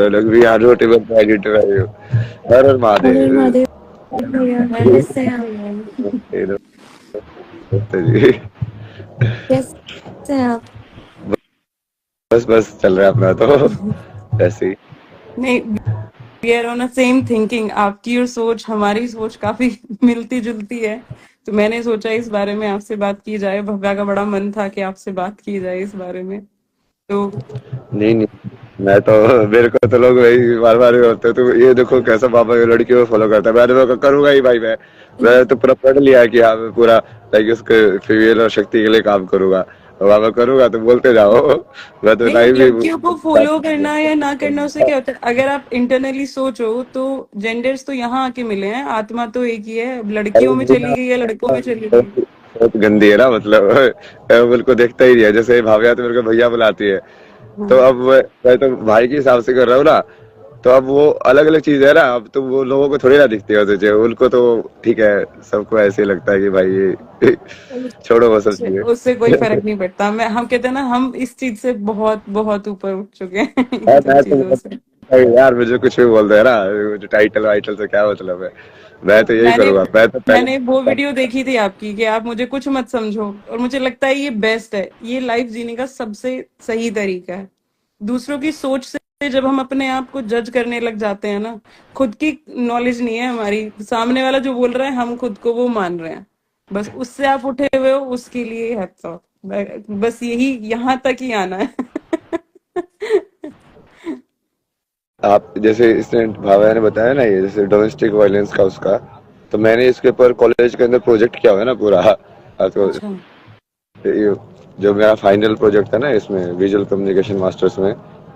लग भी रोटी बनता है गिट रही हो। हर हर हर हर महादेव। महादेव भैया, कैसे हैं आप? जी। कैसे हैं आप? बस बस चल रहा है अपना तो ऐसे ही। नहीं, we are on a same thinking. आपकी और सोच हमारी सोच काफी मिलती जुलती है, तो मैंने सोचा इस बारे में आपसे बात की जाए। भव्या का बड़ा मन था कि आपसे बात की जाए इस बारे में। तो नहीं नहीं, मैं तो, मेरे को तो लोग वही बार बार होते तो ये देखो कैसा पापा ये लड़कियों को फॉलो करता है। मैंने तो करूंगा ही भाई। मैं तो पूरा पढ़ लिया है कि हाँ मैं पूरा लाइक उसके फीमेल और शक्ति के लिए काम करूंगा। और वहाँ मैं करूंगा तो बोलते जाओ। मैं तो नहीं, टाइम भी लड़कियों को फॉलो करना या ना करना उससे क्या होता है? अगर आप इंटरनली सोचो तो जेंडर्स तो यहाँ आके मिले हैं, आत्मा तो एक ही है। अब लड़कियों में चली गई या लड़कों में चली गई। बहुत गंदी है ना, मतलब मेरे को देखता ही नहीं है। जैसे भाविया तो मेरे को भैया बुलाती है, तो हाँ, अब मैं तो भाई के हिसाब से कर रहा हूँ ना। तो अब वो अलग अलग चीज है ना। अब तो वो लोगों को थोड़ी ना दिखती है तुझे, उनको तो ठीक है। सबको ऐसे ही लगता है कि भाई ये छोड़ो वो सब उससे चीजें। उससे कोई फर्क नहीं पड़ता। मैं हम कहते हैं ना, हम इस चीज से बहुत बहुत ऊपर उठ चुके हैं इन यार सब मैं तो चीजों से। यार मुझे कुछ भी बोलते हैं ना, मुझे टाइटल वाइटल से क्या मतलब है। मैं तो यही मैंने करूंगा। मैं तो मैंने वो पहले वीडियो देखी थी आपकी कि आप मुझे कुछ मत समझो, और मुझे लगता है ये बेस्ट है। ये लाइफ जीने का सबसे सही तरीका है। दूसरों की सोच से जब हम अपने आप को जज करने लग जाते हैं ना, खुद की नॉलेज नहीं है हमारी, सामने वाला जो बोल रहा है हम खुद को वो मान रहे हैं, बस उससे आप उठे हुए हो, उसके लिए हैट्स ऑफ। बस यही यहाँ तक ही आना है आप जैसे इसने भावया ने बताया ना, ये जैसे डोमेस्टिक वायलेंस का उसका, तो मैंने इसके ऊपर कॉलेज के अंदर प्रोजेक्ट किया हुआ है ना पूरा। तो अच्छा। ये जो मेरा फाइनल प्रोजेक्ट था ना इसमें विजुअल कम्युनिकेशन मास्टर्स में,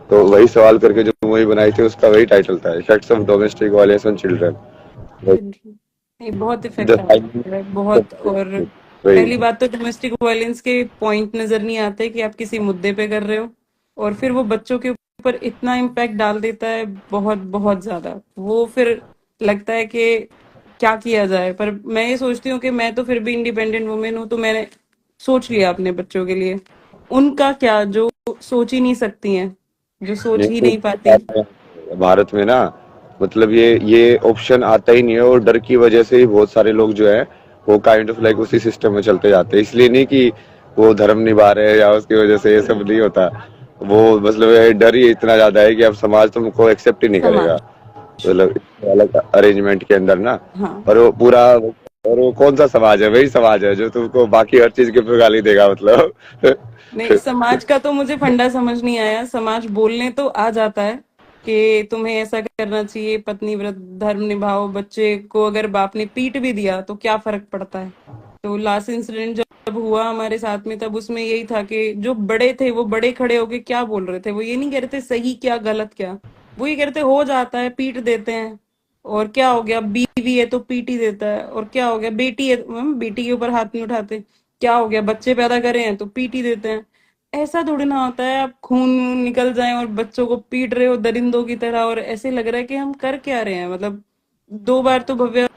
तो वही सवाल करके जो मूवी बनाई थी उसका वही टाइटल था, effects of domestic violence on children. नहीं, बहुत द इफेक्ट फाइनल, आता है, बहुत। और वही। पहली बात तो डोमेस्टिक वायलेंस के पॉइंट नजर नहीं आते कि आप किसी मुद्दे पे कर रहे हो, और फिर वो बच्चों के ऊपर इतना इम्पैक्ट डाल देता है, बहुत बहुत ज्यादा। वो फिर लगता है कि क्या किया जाए। पर मैं ये सोचती हूँ कि मैं तो फिर भी इंडिपेंडेंट वुमेन हूँ, तो मैंने सोच लिया अपने बच्चों के लिए। उनका क्या, जो सोच ही नहीं सकती हैं, जो सोच ही नहीं पाती। भारत में ना, मतलब ये ऑप्शन आता ही नहीं है, और डर की वजह से ही बहुत सारे लोग जो है वो काइंड ऑफ लाइक उसी सिस्टम में चलते जाते हैं। इसलिए नहीं कि वो धर्म निभा रहे हैं या उसकी वजह से, ये सब नहीं होता। वो मतलब ये डर ही इतना ज्यादा है कि अब समाज तुमको एक्सेप्ट ही नहीं करेगा, समाज। मतलब अलग अरेंजमेंट के अंदर ना। हाँ। और वो पूरा, और वो कौन सा समाज है? वही समाज है जो तुमको बाकी हर चीज के ऊपर गाली देगा, मतलब नहीं, समाज का तो मुझे फंडा समझ नहीं आया। समाज बोलने तो आ जाता है कि तुम्हें ऐसा करना चाहिए, पत्नी व्रत धर्म निभाओ। बच्चे को अगर बाप ने पीट भी दिया तो क्या फर्क पड़ता है? तो लास्ट इंसिडेंट जब हुआ हमारे साथ में, तब उसमें यही था कि जो बड़े थे वो बड़े खड़े होके क्या बोल रहे थे, वो ये नहीं कह रहे थे सही क्या गलत क्या, वो ये कह रहे थे हो जाता है, पीट देते हैं। और क्या हो गया, बीवी है तो पीट ही देता है। और क्या हो गया, बेटी है, बेटी के ऊपर हाथ नहीं उठाते। क्या हो गया, बच्चे पैदा करे हैं तो पीट ही देते हैं। ऐसा थोड़ी ना होता है, आप खून वून निकल जाए और बच्चों को पीट रहे हो दरिंदों की तरह, और ऐसे लग रहा है कि हम कर क्या रहे हैं। मतलब 2 बार तो भव्य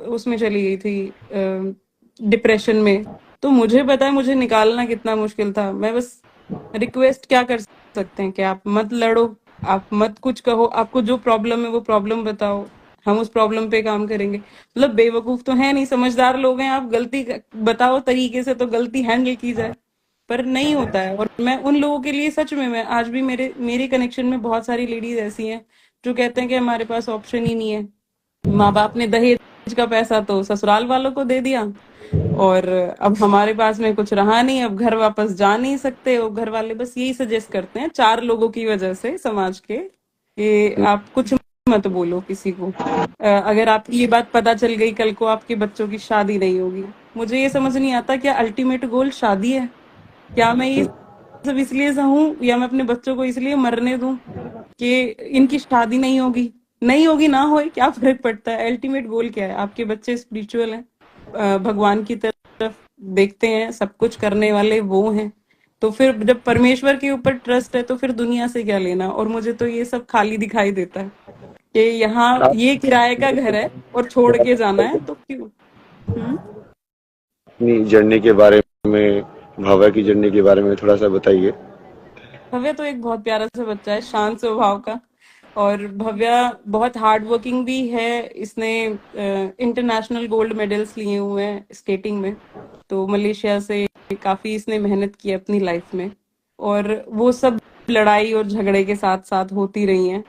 उसमें चली गई थी डिप्रेशन में। तो मुझे पता है मुझे निकालना कितना मुश्किल था। मैं बस रिक्वेस्ट क्या कर सकते हैं कि आप मत लड़ो, आप मत कुछ कहो, आपको जो प्रॉब्लम है वो प्रॉब्लम बताओ, हम उस प्रॉब्लम पे काम करेंगे। मतलब बेवकूफ तो है नहीं, समझदार लोग हैं। आप गलती बताओ तरीके से तो गलती हैंडल की जाए, पर नहीं होता है। और मैं उन लोगों के लिए सच में, मैं आज भी मेरे मेरे कनेक्शन में बहुत सारी लेडीज ऐसी हैं जो कहते हैं कि हमारे पास ऑप्शन ही नहीं है। माँ बाप ने दहेज का पैसा तो ससुराल वालों को दे दिया, और अब हमारे पास में कुछ रहा नहीं, अब घर वापस जा नहीं सकते। और घर वाले बस यही सजेस्ट करते हैं, 4 लोगों की वजह से समाज के, कि आप कुछ मत बोलो किसी को। अगर आपकी ये बात पता चल गई, कल को आपके बच्चों की शादी नहीं होगी। मुझे ये समझ नहीं आता, क्या अल्टीमेट गोल शादी है? क्या मैं ये सब इसलिए सहूं, या मैं अपने बच्चों को इसलिए मरने दूं कि इनकी शादी नहीं होगी? नहीं होगी, ना होए, क्या फर्क पड़ता है? अल्टीमेट गोल क्या है? आपके बच्चे स्पिरिचुअल हैं, भगवान की तरफ देखते हैं, सब कुछ करने वाले वो हैं। तो फिर जब परमेश्वर के ऊपर ट्रस्ट है तो फिर दुनिया से क्या लेना? और मुझे तो ये सब खाली दिखाई देता है कि यहाँ ये किराए का घर है और छोड़ के जाना है तो क्यों। हम्म। अपनी जर्नी के बारे में, भावा की जर्नी के बारे में थोड़ा सा बताइए। भव्य तो एक बहुत प्यारा सा बच्चा है, शांत स्वभाव का। और भव्या बहुत हार्ड वर्किंग भी है। इसने इंटरनेशनल गोल्ड मेडल्स लिए हुए हैं स्केटिंग में। तो मलेशिया से काफी इसने मेहनत की है अपनी लाइफ में। और वो सब लड़ाई और झगड़े के साथ साथ होती रही हैं।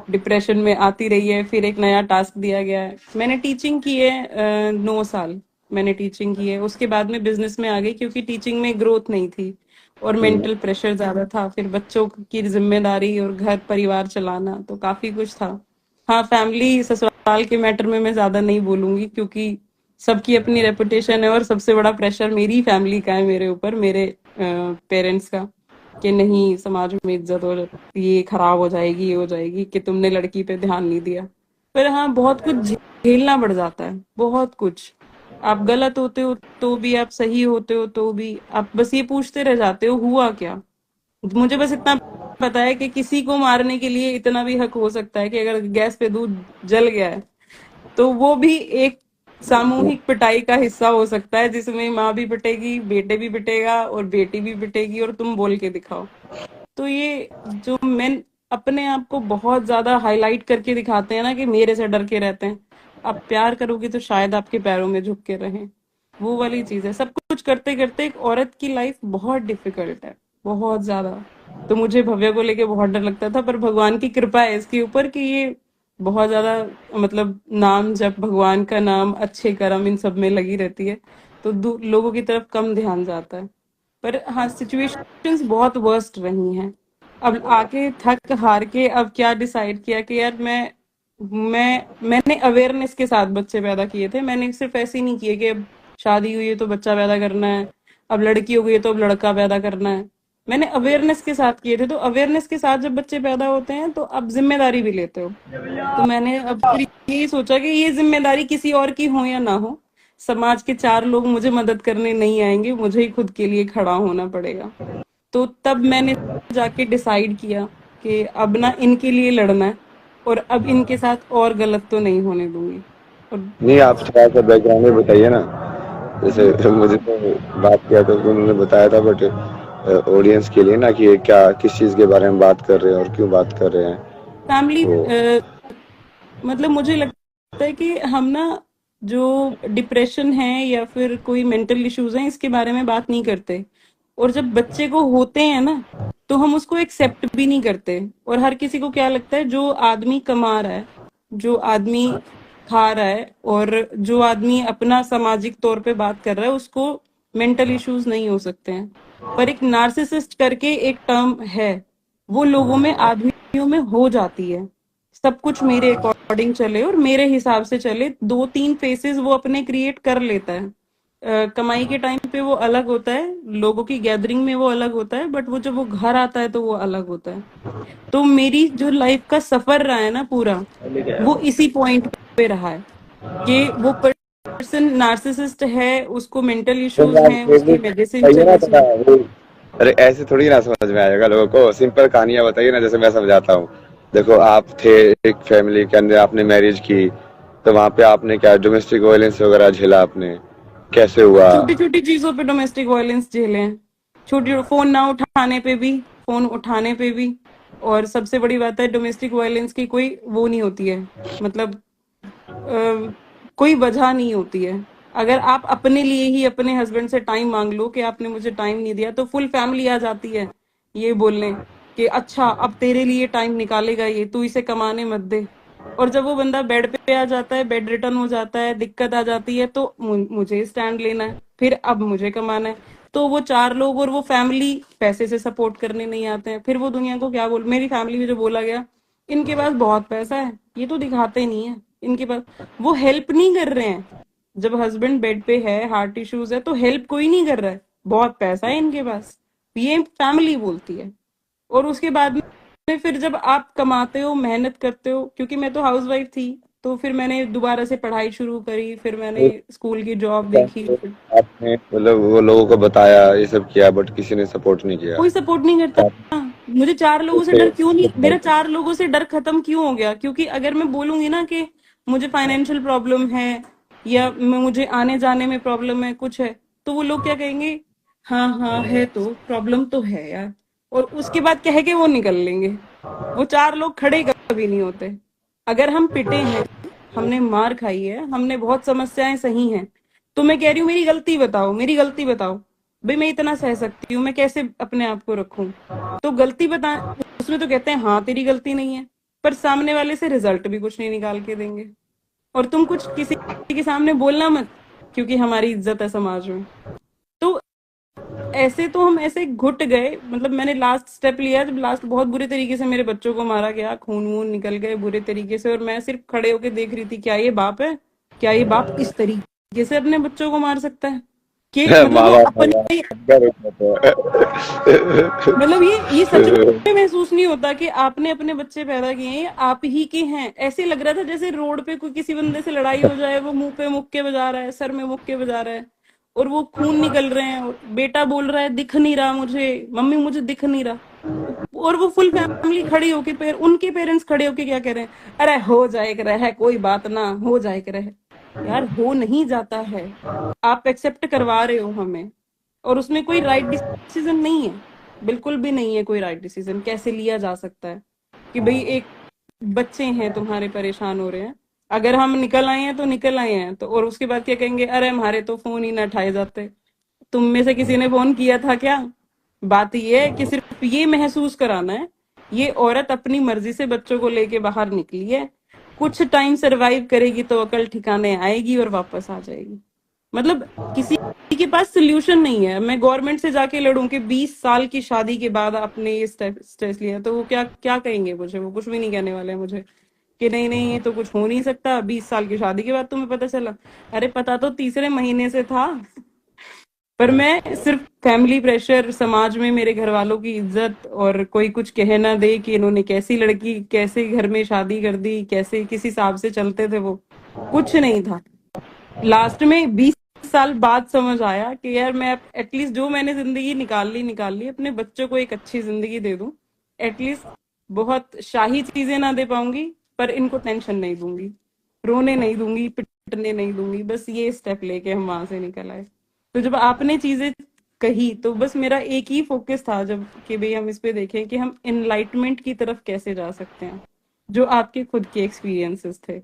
डिप्रेशन में आती रही है। फिर एक नया टास्क दिया गया है। मैंने टीचिंग की है 9 साल मैंने टीचिंग की है। उसके बाद में बिजनेस में आ गई क्योंकि टीचिंग में ग्रोथ नहीं थी और मेंटल प्रेशर ज्यादा था। फिर बच्चों की जिम्मेदारी और घर परिवार चलाना, तो काफी कुछ था। हाँ, फैमिली ससुराल के मैटर में मैं ज्यादा नहीं बोलूंगी क्योंकि सबकी अपनी रेपुटेशन है और सबसे बड़ा प्रेशर मेरी फैमिली का है मेरे ऊपर, मेरे पेरेंट्स का, कि नहीं समाज में इज्जत और ये खराब हो जाएगी, ये हो जाएगी कि तुमने लड़की पे ध्यान नहीं दिया। पर हाँ, बहुत कुछ झेलना पड़ जाता है, बहुत कुछ। आप गलत होते हो तो भी, आप सही होते हो तो भी, आप बस ये पूछते रह जाते हो हुआ क्या। मुझे बस इतना पता है कि किसी को मारने के लिए इतना भी हक हो सकता है कि अगर गैस पे दूध जल गया है तो वो भी एक सामूहिक पिटाई का हिस्सा हो सकता है, जिसमें माँ भी पिटेगी, बेटे भी पिटेगा और बेटी भी पिटेगी और तुम बोल के दिखाओ। तो ये जो मेन अपने आप को बहुत ज्यादा हाईलाइट करके दिखाते हैं ना कि मेरे से डर के रहते हैं, आप प्यार करोगे तो शायद आपके पैरों में झुक के रहें। वो वाली चीज है। सब कुछ करते करते एक औरत की लाइफ बहुत डिफिकल्ट है, बहुत ज्यादा। तो मुझे भव्य को लेके बहुत डर लगता था, पर भगवान की कृपा है इसके ऊपर कि ये बहुत ज्यादा, मतलब नाम जब भगवान का नाम, अच्छे कर्म, इन सब में लगी रहती है तो लोगों की तरफ कम ध्यान जाता है। पर हाँ, सिचुएशंस बहुत वर्स्ट रही हैं। अब आके थक हार के अब क्या डिसाइड किया कि यार मैंने अवेयरनेस के साथ बच्चे पैदा किए थे। मैंने सिर्फ ऐसे ही नहीं किए कि अब शादी हुई है तो बच्चा पैदा करना है, अब लड़की हो गई है तो अब लड़का पैदा करना है। मैंने अवेयरनेस के साथ किए थे। तो अवेयरनेस के साथ जब बच्चे पैदा होते हैं तो अब जिम्मेदारी भी लेते हो। तो मैंने अब फिर यही सोचा कि ये जिम्मेदारी किसी और की हो या ना हो, समाज के 4 लोग मुझे मदद करने नहीं आएंगे, मुझे ही खुद के लिए खड़ा होना पड़ेगा। तो तब मैंने जाके डिसाइड किया कि अब ना इनके लिए लड़ना है और अब इनके साथ और गलत तो नहीं होने दूंगी। और नहीं, आप थोड़ा सा बैकग्राउंड में बताइए ना। जैसे मुझे तो बात किया तो उन्होंने बताया था, बट ऑडियंस के लिए ना कि ये क्या, किस चीज के बारे में बात कर रहे हैं और क्यों बात कर रहे हैं। फैमिली, तो मतलब मुझे लगता है कि हम ना जो डिप्रेशन है या फिर कोई मेंटल इश्यूज हैं इसके बारे में बात नहीं करते। और जब बच्चे को होते हैं ना तो हम उसको एक्सेप्ट भी नहीं करते। और हर किसी को क्या लगता है, जो आदमी कमा रहा है, जो आदमी खा रहा है और जो आदमी अपना सामाजिक तौर पे बात कर रहा है, उसको मेंटल इश्यूज नहीं हो सकते हैं। पर एक नार्सिसिस्ट करके एक टर्म है, वो लोगों में, आदमियों में हो जाती है। सब कुछ मेरे अकॉर्डिंग चले और मेरे हिसाब से चले, 2-3 फेसेस वो अपने क्रिएट कर लेता है। कमाई के टाइम पे वो अलग होता है, लोगों की गैदरिंग में वो अलग होता है, बट वो जब वो घर आता है तो वो अलग होता है। तो मेरी जो लाइफ का सफर रहा है ना पूरा, वो इसी पॉइंट पे रहा है कि वो पर्सन नार्सिसिस्ट है, उसको मेंटल तुम इश्यूज यार हैं, फिर भी उसकी मेडिसिन बताइए ना चलनी थोड़ा चाहिए। वो। अरे ऐसे थोड़ी ना समझ में आएगा लोगों को, सिंपल कहानियां बताइए ना, जैसे मैं समझाता हूँ। देखो, आप थे एक फैमिली के अंदर, आपने मैरिज की, तो वहां पे आपने क्या डोमेस्टिक वायलेंस वगैरह झेला आपने, कैसे हुआ। छोटी छोटी चीजों पे डोमेस्टिक वायलेंस झेले हैं। छोटी, फोन ना उठाने पे भी, फोन उठाने पे भी। और सबसे बड़ी बात है, डोमेस्टिक वायलेंस की कोई वो नहीं होती है, मतलब कोई वजह नहीं होती है। अगर आप अपने लिए ही अपने हस्बैंड से टाइम मांग लो कि आपने मुझे टाइम नहीं दिया, तो फुल फैमिली आ जाती है ये बोलने कि अच्छा अब तेरे लिए टाइम निकालेगा ये, तू इसे कमाने मत दे। और जब वो बंदा बेड पे आ जाता है, बेड रिटर्न हो जाता है, दिक्कत आ जाती है, तो मुझे स्टैंड लेना है, फिर अब मुझे कमाना है। तो वो 4 लोग और वो फैमिली पैसे से सपोर्ट करने नहीं आते हैं। फिर वो दुनिया को क्या बोल, मेरी फैमिली में जो बोला गया, इनके पास बहुत पैसा है, ये तो दिखाते नहीं है इनके पास। वो हेल्प नहीं कर रहे हैं। जब हस्बैंड बेड पे है, हार्ट इश्यूज है, तो हेल्प कोई नहीं कर रहा है, बहुत पैसा है इनके पास, ये फैमिली बोलती है। और उसके बाद में फिर जब आप कमाते हो, मेहनत करते हो, क्योंकि मैं तो हाउसवाइफ थी, तो फिर मैंने दोबारा से पढ़ाई शुरू करी, फिर मैंने स्कूल की जॉब देखी। फिर आपने मतलब वो लोगों को बताया, ये सब किया, बट किसी ने सपोर्ट नहीं किया। कोई सपोर्ट नहीं करता। आप मुझे 4 लोगों से उसे डर क्यों नहीं, मेरा 4 लोगों से डर खत्म क्यों हो गया? क्योंकि अगर मैं बोलूंगी ना कि मुझे फाइनेंशियल प्रॉब्लम है या मुझे आने जाने में प्रॉब्लम है, कुछ है, तो वो लोग क्या कहेंगे, हाँ हाँ है, तो प्रॉब्लम तो है यार, और उसके बाद कह के वो निकल लेंगे। वो 4 लोग खड़े कभी नहीं होते। अगर हम पिटे हैं, हमने मार खाई है, हमने बहुत समस्याएं सही हैं, तो मैं कह रही हूँ मेरी गलती बताओ, मेरी गलती बताओ। भाई मैं इतना सह सकती हूँ, मैं कैसे अपने आप को रखूं? तो गलती बता, उसमें तो कहते हैं हाँ तेरी गलती नहीं है, पर सामने वाले से रिजल्ट भी कुछ नहीं निकाल के देंगे। और तुम कुछ किसी के सामने बोलना मत, क्योंकि हमारी इज्जत है समाज में। तो ऐसे तो हम ऐसे घुट गए। मतलब मैंने लास्ट स्टेप लिया जब लास्ट बहुत बुरे तरीके से मेरे बच्चों को मारा गया, खून वून निकल गए बुरे तरीके से, और मैं सिर्फ खड़े होके देख रही थी क्या ये बाप है? क्या ये बाप इस तरीके से अपने बच्चों को मार सकता है? कि मतलब माँ वो बाप अपने, मतलब ये सच में महसूस नहीं होता कि आपने अपने बच्चे पैदा किए हैं, आप ही के हैं। ऐसे लग रहा था जैसे रोड पे कोई किसी बंदे से लड़ाई हो जाए, वो मुंह पे मुक्के बजा रहा है, सर में मुक्के बजा रहा है, और वो खून निकल रहे हैं, और बेटा बोल रहा है दिख नहीं रहा मुझे, मम्मी मुझे दिख नहीं रहा। और वो फुल फैमिली खड़ी होके उनके पेरेंट्स खड़े होके क्या कह रहे हैं, अरे हो जाएगा रहे, कोई बात ना, हो जाएगा रहे। यार हो नहीं जाता है, आप एक्सेप्ट करवा रहे हो हमें, और उसमें कोई राइट डिसीजन नहीं है, बिल्कुल भी नहीं है कोई राइट डिसीजन। कैसे लिया जा सकता है कि भाई एक बच्चे हैं तुम्हारे परेशान हो रहे हैं, अगर हम निकल आए हैं तो निकल आए हैं, तो और उसके बाद क्या कहेंगे, अरे हमारे तो फोन ही ना उठाए जाते। तुम में से किसी ने फोन किया था क्या? बात ये है कि सिर्फ ये महसूस कराना है, ये औरत अपनी मर्जी से बच्चों को लेके बाहर निकली है, कुछ टाइम सरवाइव करेगी तो अकल ठिकाने आएगी और वापस आ जाएगी। मतलब किसी के पास सोल्यूशन नहीं है। मैं गवर्नमेंट से जाके लड़ूं कि 20 साल की शादी के बाद आपने ये स्टेप लिया, तो वो क्या क्या कहेंगे मुझे? वो कुछ भी नहीं कहने वाले हैं मुझे कि नहीं नहीं ये तो कुछ हो नहीं सकता, 20 साल की शादी के बाद तुम्हें पता चला। अरे पता तो तीसरे महीने से था। पर मैं सिर्फ फैमिली प्रेशर, समाज में मेरे घर वालों की इज्जत, और कोई कुछ कह ना दे कि इन्होंने कैसी लड़की कैसे घर में शादी कर दी, कैसे किस हिसाब से चलते थे, वो कुछ नहीं था। लास्ट में 20 साल बाद समझ आया कि यार मैं एटलीस्ट जो मैंने जिंदगी निकाल ली, अपने बच्चों को एक अच्छी जिंदगी दे दूं। एटलीस्ट बहुत शाही चीजें ना दे पाऊंगी, पर इनको टेंशन नहीं दूंगी, रोने नहीं दूंगी, पिटने नहीं दूंगी। बस ये स्टेप लेके हम वहां से निकल आए। तो जब आपने चीजें कही तो बस मेरा एक ही फोकस था जब कि भाई हम इस पे देखें कि हम एनलाइटमेंट की तरफ कैसे जा सकते हैं, जो आपके खुद के एक्सपीरियंसेस थे।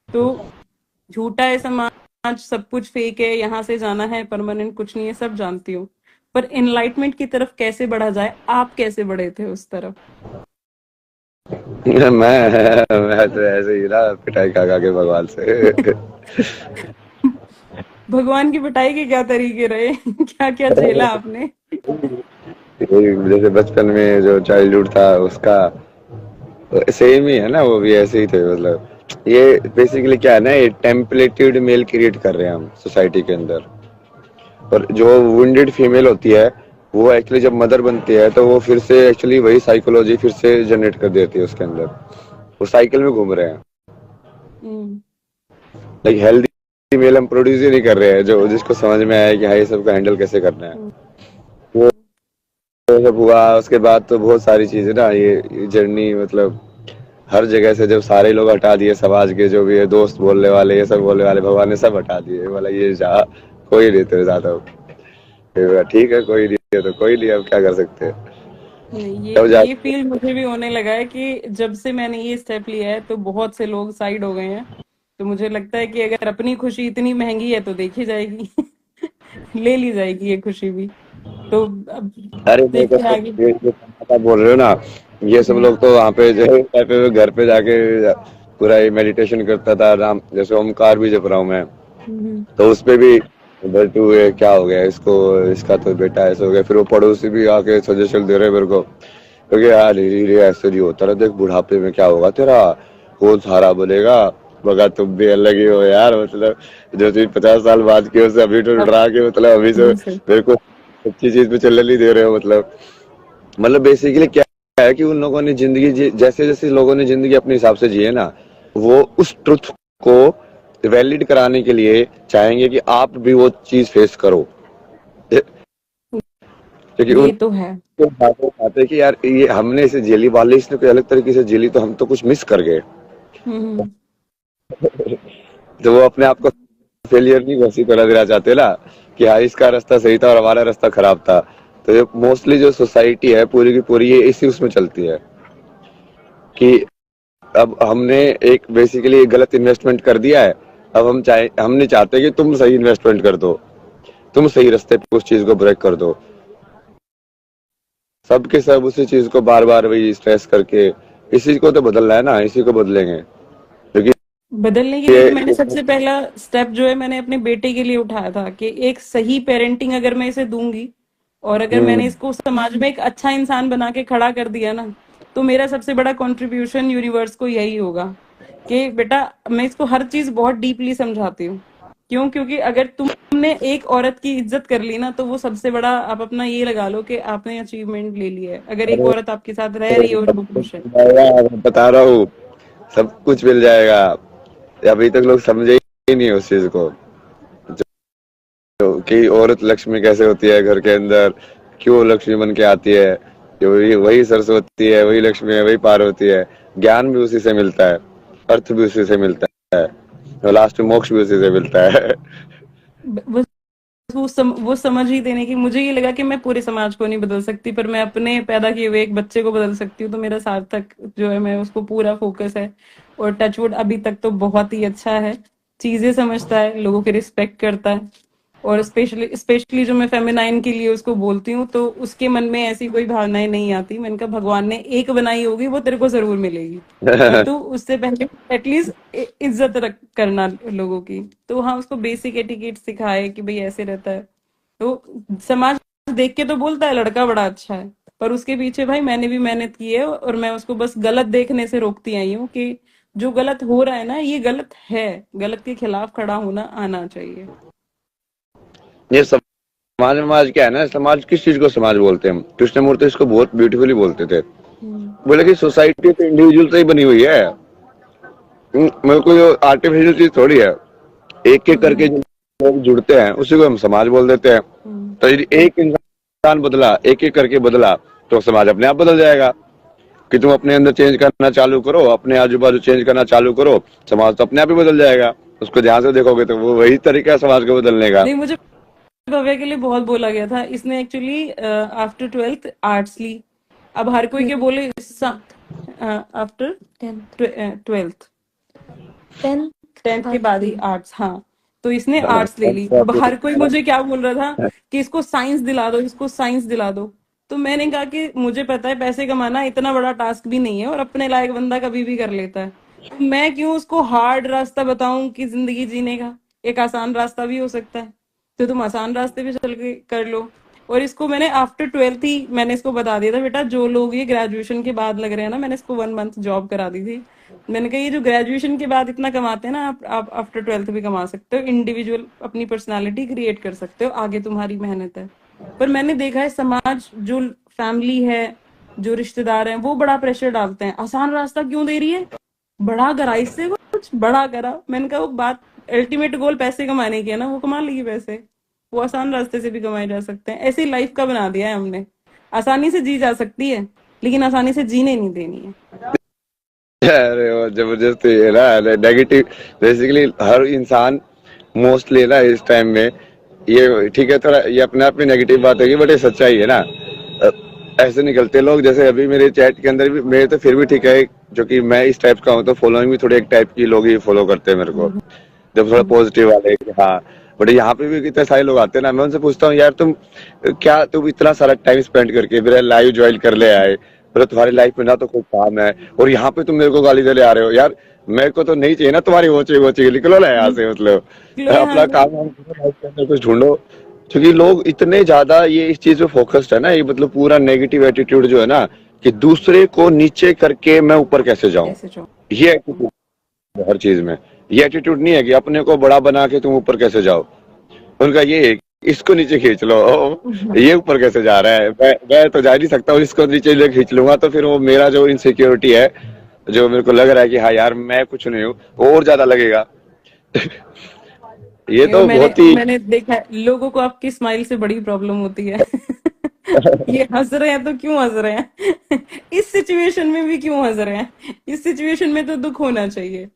तो झूठा है समाज, सब कुछ फेक है, यहाँ से जाना है, परमानेंट कुछ नहीं है, सब जानती हूँ। पर एनलाइटमेंट की तरफ कैसे बढ़ा जाए, आप कैसे बढ़े थे उस तरफ? मैं तो ऐसे ही ना पिटाई खा खा के भगवान से। भगवान की पिटाई के क्या तरीके रहे? क्या क्या झेला आपने? जैसे बचपन में जो चाइल्डहुड था उसका सेम ही है ना, वो भी ऐसे ही थे। मतलब ये बेसिकली क्या है ना, ये टेम्पलेटेड मेल क्रिएट कर रहे हैं हम सोसाइटी के अंदर। और जो वुंडेड फीमेल होती है वो एक्चुअली जब मदर बनती है तो वो फिर से एक्चुअली वही साइकोलॉजी फिर से जनरेट कर देती है उसके अंदर। वो साइकिल में घूम रहे हैं। हम्म। लाइक हेल्दी मेल हम प्रोड्यूस ही नहीं कर रहे हैं जो जिसको समझ में आया कि हाँ ये सबको हैंडल कैसे करना है। वो जब हुआ उसके बाद तो बहुत सारी चीजें ना, ये जर्नी मतलब हर जगह से जब सारे लोग हटा दिए, समाज के जो भी है, दोस्त बोलने वाले, ये सब बोलने वाले, भगवान ने सब हटा दिए। बोला ये जा, कोई नहीं तेरे ज्यादा। ठीक है कोई नहीं है तो कोई नहीं, अब क्या कर सकते हैं। नहीं, तब ये जाके फील मुझे भी होने लगा है कि जब से मैंने ये स्टेप लिया है तो बहुत से लोग साइड हो गए हैं। तो मुझे लगता है कि अगर अपनी खुशी इतनी महंगी है तो देखी जाएगी। ले ली जाएगी ये खुशी भी। तो अब अरे मेरे को देखते हैं आगे। ये जो आप बोल रहे हो ना, ये सब लोग तो वहाँ पे जो है पे घर पे जाके पूरा ये मेडिटेशन करता था राम, जैसे ओमकार भी जप रहा हूँ मैं, हम्म। तो उस पे भी इधर टू ये क्या हो गया इसको, इसका तो बेटा ऐसा हो गया। फिर वो पड़ोसी भी आके सजेशन दे रहे मेरे को, क्योंकि यार ये ऐसे नहीं होता ना, देख बुढ़ापे में क्या होगा तेरा, वो सारा बोलेगा। मगर तुम भी अलग ही हो यार, मतलब जो चीज 50 साल बाद की उससे अभी तो अब डरा के, मतलब अभी से से मेरे को अच्छी चीज पे चलने नहीं दे रहे हो। मतलब बेसिकली क्या है कि उन लोगों ने जिंदगी जैसे जैसे लोगों ने जिंदगी अपने हिसाब से जी है ना, वो उस ट्रुथ को वैलिड कराने के लिए चाहेंगे कि आप भी वो चीज फेस करो। क्योंकि ये उन तो है। आते कि यार ये हमने इसे झेली, वाले इसने कोई अलग तरीके से झेली, तो हम तो कुछ मिस कर गए। हम्म। तो वो अपने आप को फेलियर नहीं घोषित करा देना चाहते ना, कि हाँ इसका रास्ता सही था और हमारा रास्ता खराब था। तो ये मोस्टली जो सोसाइटी है पूरी की पूरी ये इसी उसमें चलती है कि अब हमने एक बेसिकली गलत इन्वेस्टमेंट कर दिया है। अब हम नहीं चाहते कि तुम सही इन्वेस्टमेंट कर दो, तुम सही रास्ते पे उस चीज को ब्रेक कर दो। सब के सब उसी चीज को बार बार वही स्ट्रेस करके, इसी को तो बदलना है ना, इसी को बदलेंगे क्योंकि बदलने के लिए तो मैंने ये सबसे पहला स्टेप जो है मैंने अपने बेटे के लिए उठाया था कि एक सही पेरेंटिंग अगर मैं इसे दूंगी और अगर मैंने इसको समाज में एक अच्छा इंसान बना के खड़ा कर दिया ना, तो मेरा सबसे बड़ा कंट्रीब्यूशन यूनिवर्स को यही होगा कि बेटा मैं इसको हर चीज बहुत डीपली समझाती हूँ। क्यों? क्योंकि अगर तुमने एक औरत की इज्जत कर ली ना, तो वो सबसे बड़ा आप अपना ये लगा लो कि आपने अचीवमेंट ले लिया है। अगर एक औरत आपके साथ रह रही है और वो खुश है। मैं बता रहा हूँ सब कुछ मिल जाएगा। अभी तक लोग समझे ही नहीं उस चीज को कि औरत लक्ष्मी कैसे होती है घर के अंदर, क्यों लक्ष्मी बन के आती है, कि वही वही सरस्वती है, वही लक्ष्मी है, वही पार्वती है। ज्ञान भी उसी से मिलता है, अर्थ भी उसी से मिलता है और लास्ट में मोक्ष भी उसी से मिलता है। बस वो समझ ही देने की मुझे ये लगा कि मैं पूरे समाज को नहीं बदल सकती, पर मैं अपने पैदा किए हुए एक बच्चे को बदल सकती हूँ। तो मेरा सार्थक जो है, मैं उसको पूरा फोकस है। और टचवुड अभी तक तो बहुत ही अच्छा है, चीजें समझता है, लोगों की रिस्पेक्ट करता है। और स्पेशली स्पेशली जो मैं फेमिनाइन के लिए उसको बोलती हूँ, तो उसके मन में ऐसी कोई भावनाएं नहीं आती। मैंने कहा भगवान ने एक बनाई होगी, वो तेरे को जरूर मिलेगी, पर तू उससे पहले एटलीस्ट इज्जत रख करना लोगों की। तो हाँ, उसको बेसिक एटिकेट सिखाए कि भाई ऐसे रहता है। तो समाज देख के तो बोलता है लड़का बड़ा अच्छा है, पर उसके पीछे भाई मैंने भी मेहनत की है, और मैं उसको बस गलत देखने से रोकती आई हूँ कि जो गलत हो रहा है ना, ये गलत है, गलत के खिलाफ खड़ा होना आना चाहिए। ये समाज समाज क्या है ना, समाज किस चीज को समाज बोलते हैं हम? कृष्णमूर्ति इसको बहुत ब्यूटीफुली बोलते थे, बोले कि सोसाइटी तो इंडिविजुअल से ही बनी हुई है। मेरे को ये आर्टिफिशियल चीज थोड़ी है। एक एक करके जो लोग जुड़ते हैं उसी को हम समाज बोल देते हैं। तो यदि एक इंसान बदला, एक एक करके बदला, तो समाज अपने आप बदल जाएगा। कि तुम अपने अंदर चेंज करना चालू करो, अपने आजू बाजू चेंज करना चालू करो, समाज तो अपने आप ही बदल जाएगा। उसको ध्यान से देखोगे तो वो वही तरीका है समाज को बदलने का। नहीं, मुझे भव्या के लिए बहुत बोला गया था। इसने एक्चुअली आफ्टर 12th आर्ट्स ली। अब हर कोई के बोले आफ्टर 12th 10th के बाद ही आर्ट्स। हाँ, तो इसने आर्ट्स ले ली। अब हर कोई मुझे क्या बोल रहा था कि इसको साइंस दिला दो, इसको साइंस दिला दो। तो मैंने कहा कि मुझे पता है पैसे कमाना इतना बड़ा टास्क भी नहीं है, और अपने लायक बंदा कभी भी कर लेता है। तो मैं क्यों उसको हार्ड रास्ता बताऊं कि जिंदगी जीने का? एक आसान रास्ता भी हो सकता है, तो तुम आसान रास्ते पे चल के कर लो। और इसको मैंने आफ्टर 12th ही मैंने इसको बता दिया था, बेटा जो लोग ये ग्रेजुएशन के बाद लग रहे हैं ना, मैंने इसको 1 मंथ जॉब करा दी थी। मैंने कहा ये जो ग्रेजुएशन के बाद इतना कमाते हैं ना, आप आफ्टर 12th भी कमा सकते हो। इंडिविजुअल अपनी पर्सनालिटी क्रिएट कर सकते हो, आगे तुम्हारी मेहनत है। पर मैंने देखा है समाज, जो फैमिली है, जो रिश्तेदार हैं, वो बड़ा प्रेशर डालते हैं। आसान रास्ता क्यों दे रही है, बड़ा करा इससे, कुछ बड़ा करा। मैंने कहा वो बात अल्टीमेट गोल पैसे कमाने की है ना, वो कमा लेगी पैसे, वो आसान रास्ते से भी कमाए जा सकते हैं। ऐसी लाइफ का बना दिया है हमने। आसानी से जी जा सकती है, लेकिन आसानी से जीने नहीं देनी है। अरे वो जबरदस्ती है ना, नेगेटिव। बेसिकली हर इंसान मोस्टली ना इस टाइम में, ये ठीक है थोड़ा ये अपने आप में नेगेटिव बात होगी, बट ये सच्चाई है ना। अ, ऐसे निकलते लोग, जैसे अभी मेरे चैट के अंदर भी, मेरे तो फिर भी ठीक है, जो कि मैं इस टाइप का हूँ तो फॉलोइंग भी थोड़ी एक टाइप की लोग ही फॉलो करते हैं मेरे को, जब थोड़ा पॉजिटिव वाले कि हाँ। बट यहाँ पे भी कितने सारे लोग आते हैं ना, मैं उनसे पूछता हूँ यार तुम इतना सारा टाइम स्पेंड करके मेरा लाइव ज्वाइन कर ले आए, पर तुम्हारी लाइफ में ना तो कोई काम है, और यहाँ पे तुम मेरे को गाली दे ले आ रहे हो। यार मेरे को तो नहीं चाहिए ना तुम्हारी वो चाहिए, निकलो ना यहाँ से। मतलब निकलो यहाँ अपना से। काम वाम करो, लाइफ के अंदर कुछ ढूंढो। क्योंकि लोग इतने ज्यादा ये इस चीज पे फोकस्ड है ना, ये मतलब पूरा नेगेटिव एटीट्यूड जो है ना, कि दूसरे को नीचे करके मैं ऊपर कैसे जाऊं, कैसे जाओ? ये attitude है हर चीज में। ये एटीट्यूड नहीं है कि अपने को बड़ा बना के तुम ऊपर कैसे जाओ। उनका ये है कि इसको नीचे खींच लो, ये ऊपर कैसे जा रहा है, मैं तो जा नहीं सकता हूँ, इसको नीचे ले खींच लूंगा तो फिर वो मेरा जो इनसिक्योरिटी है, जो मेरे को लग रहा है कि हाँ यार मैं कुछ नहीं हूँ, वो और ज्यादा लगेगा। ये तो बहुत ही मैंने देखा है, लोगों को आपकी स्माइल से बड़ी प्रॉब्लम होती है। ये हंस रहे हैं तो क्यों हंस रहे हैं? इस सिचुएशन में भी क्यों हंस रहे हैं? इस सिचुएशन में तो दुख होना चाहिए।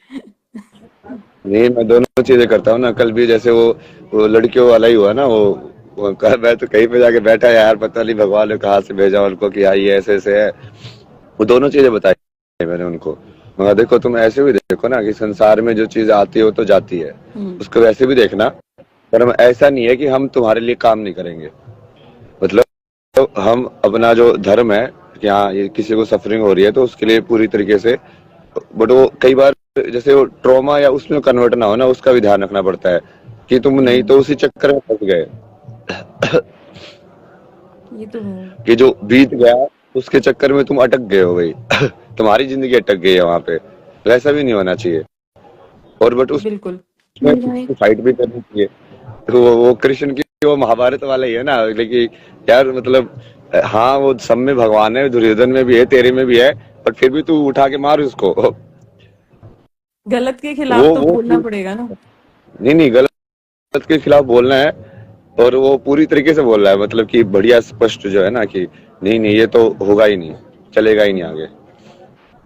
नहीं, मैं दोनों चीजें करता हूँ ना। कल भी जैसे वो लड़कियों वाला ही हुआ ना, वो मैं तो कहीं पे जाके बैठा यार, पता नहीं भगवान ने कहाँ से भेजा उनको कि हाँ ये ऐसे ऐसे है। वो दोनों चीजें बताई मैंने उनको। मगर देखो तुम ऐसे भी देखो ना कि संसार में जो चीज आती है वो तो जाती है, उसको वैसे भी देखना। पर हम ऐसा नहीं है कि हम तुम्हारे लिए काम नहीं करेंगे। मतलब तो हम अपना जो धर्म है कि हाँ ये किसी को सफरिंग हो रही है तो उसके लिए पूरी तरीके से, बट वो कई बार जैसे वो ट्रॉमा या उसमें कन्वर्ट ना हो ना, उसका भी ध्यान रखना पड़ता है कि तुम नहीं तो उसी चक्कर में फंस गए ये तो है। कि जो बीत गया उसके चक्कर में तुम अटक गए हो भाई तुम्हारी जिंदगी अटक गई है वहां पे। वैसा भी नहीं होना चाहिए। और बट बिल्कुल। उसमें फाइट भी करनी चाहिए। तो वो कृष्ण की वो महाभारत वाला ही है ना, लेकिन यार मतलब हाँ वो सब में भगवान है, दुर्योधन में भी है, तेरे में भी है, बट फिर भी तू उठा के मार उसको गलत के खिलाफ तो वो बोलना पड़ेगा ना। नहीं गलत के खिलाफ बोलना है। और वो पूरी तरीके से बोल रहा है, मतलब कि बढ़िया स्पष्ट जो है ना कि नहीं नहीं ये तो होगा ही नहीं, चलेगा ही नहीं आगे।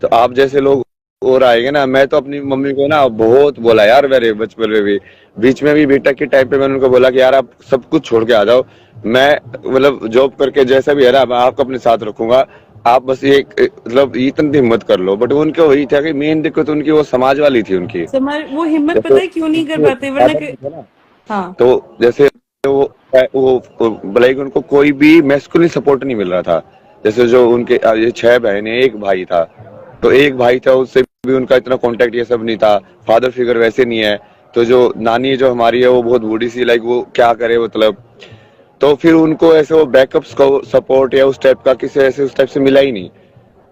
तो आप जैसे लोग और आएंगे ना। मैं तो अपनी मम्मी को ना बहुत बोला यार, मेरे बचपन में भी, बीच में भी बीटेक के टाइम पे मैंने उनको बोला कि यार आप सब कुछ छोड़ के आ जाओ, मैं मतलब जॉब करके जैसा भी है ना मैं आपको अपने साथ रखूंगा, आप बस ये मतलब इतनी हिम्मत कर लो। बट उनके वही था कि मेन दिक्कत उनकी वो समाज वाली थी उनकी। समाज वो हिम्मत जैसे पता है क्यों नहीं कर पाते, वरना हाँ तो जैसे लाइक उनको कोई भी मैस्कुलिन सपोर्ट नहीं मिल रहा था। जैसे जो उनके ये 6 बहनें एक भाई था, तो एक भाई था उससे भी उनका इतना कांटेक्ट ये सब नहीं था। फादर फिगर वैसे नहीं है। तो जो नानी जो हमारी है वो बहुत बूढ़ी सी, लाइक वो क्या करे मतलब। तो फिर उनको ऐसे वो बैकअप सपोर्ट या उस टाइप का किसी ऐसे उस टाइप से मिला ही नहीं।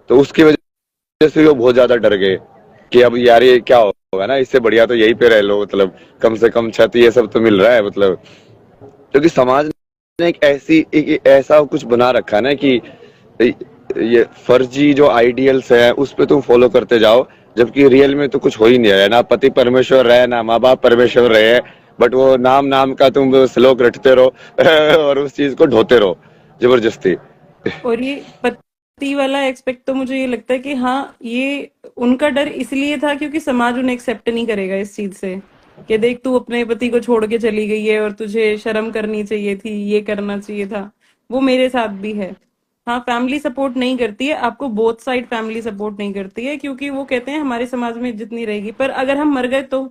तो उसकी वजह से वो बहुत ज्यादा डर गए कि अब यार ये क्या होगा ना, इससे बढ़िया तो यहीं पे रह लो, मतलब कम से कम छत ये सब तो मिल रहा है मतलब। क्योंकि समाज ने एक ऐसा कुछ बना रखा है ना कि ये फर्जी जो आइडियल्स है उस पे तुम फॉलो करते जाओ, जबकि रियल में तो कुछ हो ही नहीं रहा है। ना पति परमेश्वर रहे, ना माँ बाप परमेश्वर रहे, बट वो नाम नाम का तुम श्लोक रटते रहो और उस चीज को ढोते रहो जबरदस्ती। और ये पति वाला एक्सपेक्ट तो मुझे ये लगता है कि हाँ ये उनका डर इसलिए था क्योंकि समाज उन्हें एक्सेप्ट नहीं करेगा इस चीज से कि देख तू अपने पति को छोड़ के चली गई है और तुझे शर्म करनी चाहिए थी, ये करना चाहिए था। वो मेरे साथ भी है। हाँ फैमिली सपोर्ट नहीं करती है आपको, बोथ साइड फैमिली सपोर्ट नहीं करती है, क्योंकि वो कहते हैं हमारे समाज में इज्जत नहीं रहेगी। पर अगर हम मर गए तो,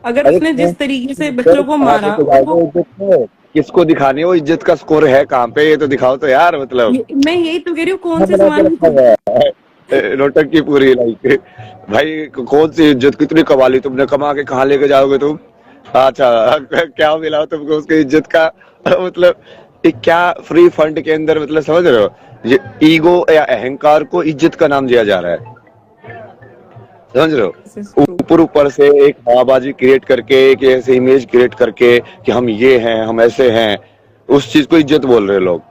अगर अरे उसने जिस तरीके से बच्चों को मारा और वो, किसको दिखानी है वो इज्जत का स्कोर है कहाँ पे, ये तो दिखाओ तो यार मतलब। मैं यही तो कह रही हूँ, कौन से बना के समाज रखा में। हुआ है नोटक की पूरी, लाइक भाई कौन सी इज्जत कितनी कमा ली तुमने, कमा के कहाँ लेके जाओगे तुम। अच्छा क्या मिला तुमको उसकी इज्जत का मतलब ये क्या फ्री फंड के अंदर, मतलब समझ रहे हो, ये ईगो या अहंकार को इज्जत का नाम दिया जा रहा है, समझ रहे हो। ऊपर ऊपर से एक हवाबाजी क्रिएट करके, एक ऐसे इमेज क्रिएट करके कि हम ये हैं हम ऐसे हैं, उस चीज को इज्जत बोल रहे हैं लोग।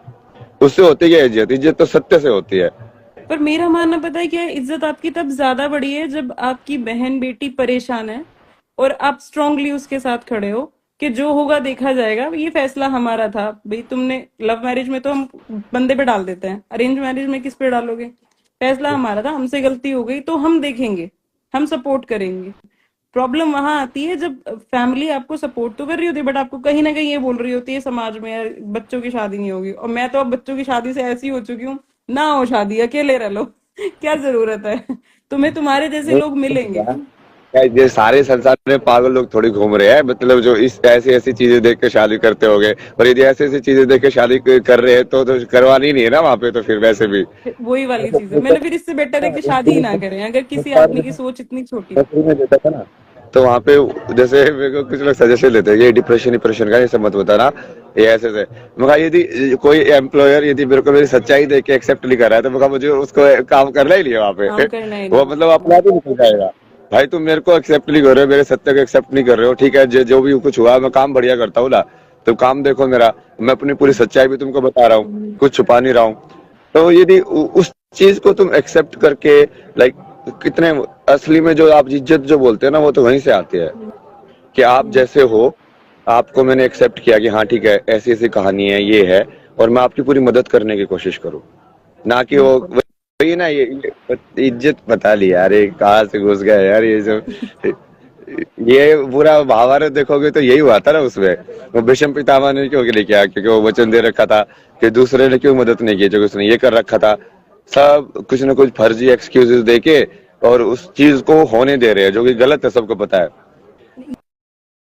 उससे होती क्या इज्जत, इज्जत तो सत्य से होती है। पर मेरा मानना पता है क्या है, इज्जत आपकी तब ज्यादा बड़ी है जब आपकी बहन बेटी परेशान है और आप स्ट्रांगली उसके साथ खड़े हो कि जो होगा देखा जाएगा, ये फैसला हमारा था। भाई तुमने लव मैरिज में तो हम बंदे पे डाल देते हैं, अरेंज मैरिज में किस पे डालोगे। फैसला हमारा था, हमसे गलती हो गई तो हम देखेंगे, हम सपोर्ट करेंगे। प्रॉब्लम वहां आती है जब फैमिली आपको सपोर्ट तो कर रही होती है बट आपको कहीं ना कहीं ये बोल रही होती है समाज में यार बच्चों की शादी नहीं होगी। और मैं तो अब बच्चों की शादी से ऐसी हो चुकी हूँ, ना हो शादी, अकेले रह लो क्या जरूरत है, तुम्हें तुम्हारे जैसे लोग मिलेंगे। क्या ये सारे संसार में पागल लोग थोड़ी घूम रहे हैं, मतलब जो इस ऐसी ऐसी चीजें देख के शादी करते होंगे। और यदि ऐसी ऐसी चीजें देख के शादी कर रहे हैं तो करवानी नहीं है ना वहां पे, तो फिर वैसे भी वही वाली चीज है, मैंने फिर इससे बेटर है कि शादी ही ना करें अगर किसी आदमी की सोच इतनी छोटी। नर्सरी में देता था ना, तो वहां पे जैसे मेरे को कुछ लोग सजेशन देते हैं ये डिप्रेशन का ये सब मत बताना, ये ऐसे से। मैं कहा यदि कोई एम्प्लॉयर यदि मेरे को मेरी सच्चाई देख के एक्सेप्ट नहीं कर रहा है तो मैं कहा मुझे उसको काम करना ही नहीं है वहां पे काम करना ही वो नहीं। मतलब अपना ही निकल जाएगा। भाई तुम मेरे को एक्सेप्ट नहीं कर रहे हो, मेरे सत्य को एक्सेप्ट नहीं कर रहे हो, ठीक है जो भी कुछ हुआ मैं काम बढ़िया करता हूँ ना, तो काम देखो मेरा, मैं अपनी पूरी सच्चाई भी तुमको बता रहा हूँ, कुछ छुपा नहीं रहा हूँ। तो यदि उस चीज को तुम एक्सेप्ट करके, लाइक कितने असली में जो आप इज्जत जो बोलते हैं ना वो तो वहीं से आती है कि आप जैसे हो, आपको मैंने एक्सेप्ट किया कि हाँ ठीक है ऐसी ऐसी कहानी है ये है, और मैं आपकी पूरी मदद करने की कोशिश करूँ, ना कि वो वही ना ये इज्जत बता ली यार, ये कहाँ से घुस गया यार ये सब ये पूरा महाभारत देखोगे तो यही हुआ था ना उसमें। वो भीष्म पितामह ने क्यों नहीं किया, क्योंकि वो वचन दे रखा था। कि दूसरे ने क्यों मदद नहीं की, जो उसने ये कर रखा था। सब कुछ ना कुछ फर्जी एक्सक्यूजेस देके और उस चीज को होने दे रहे हैं, जो कि गलत है, सबको पता है।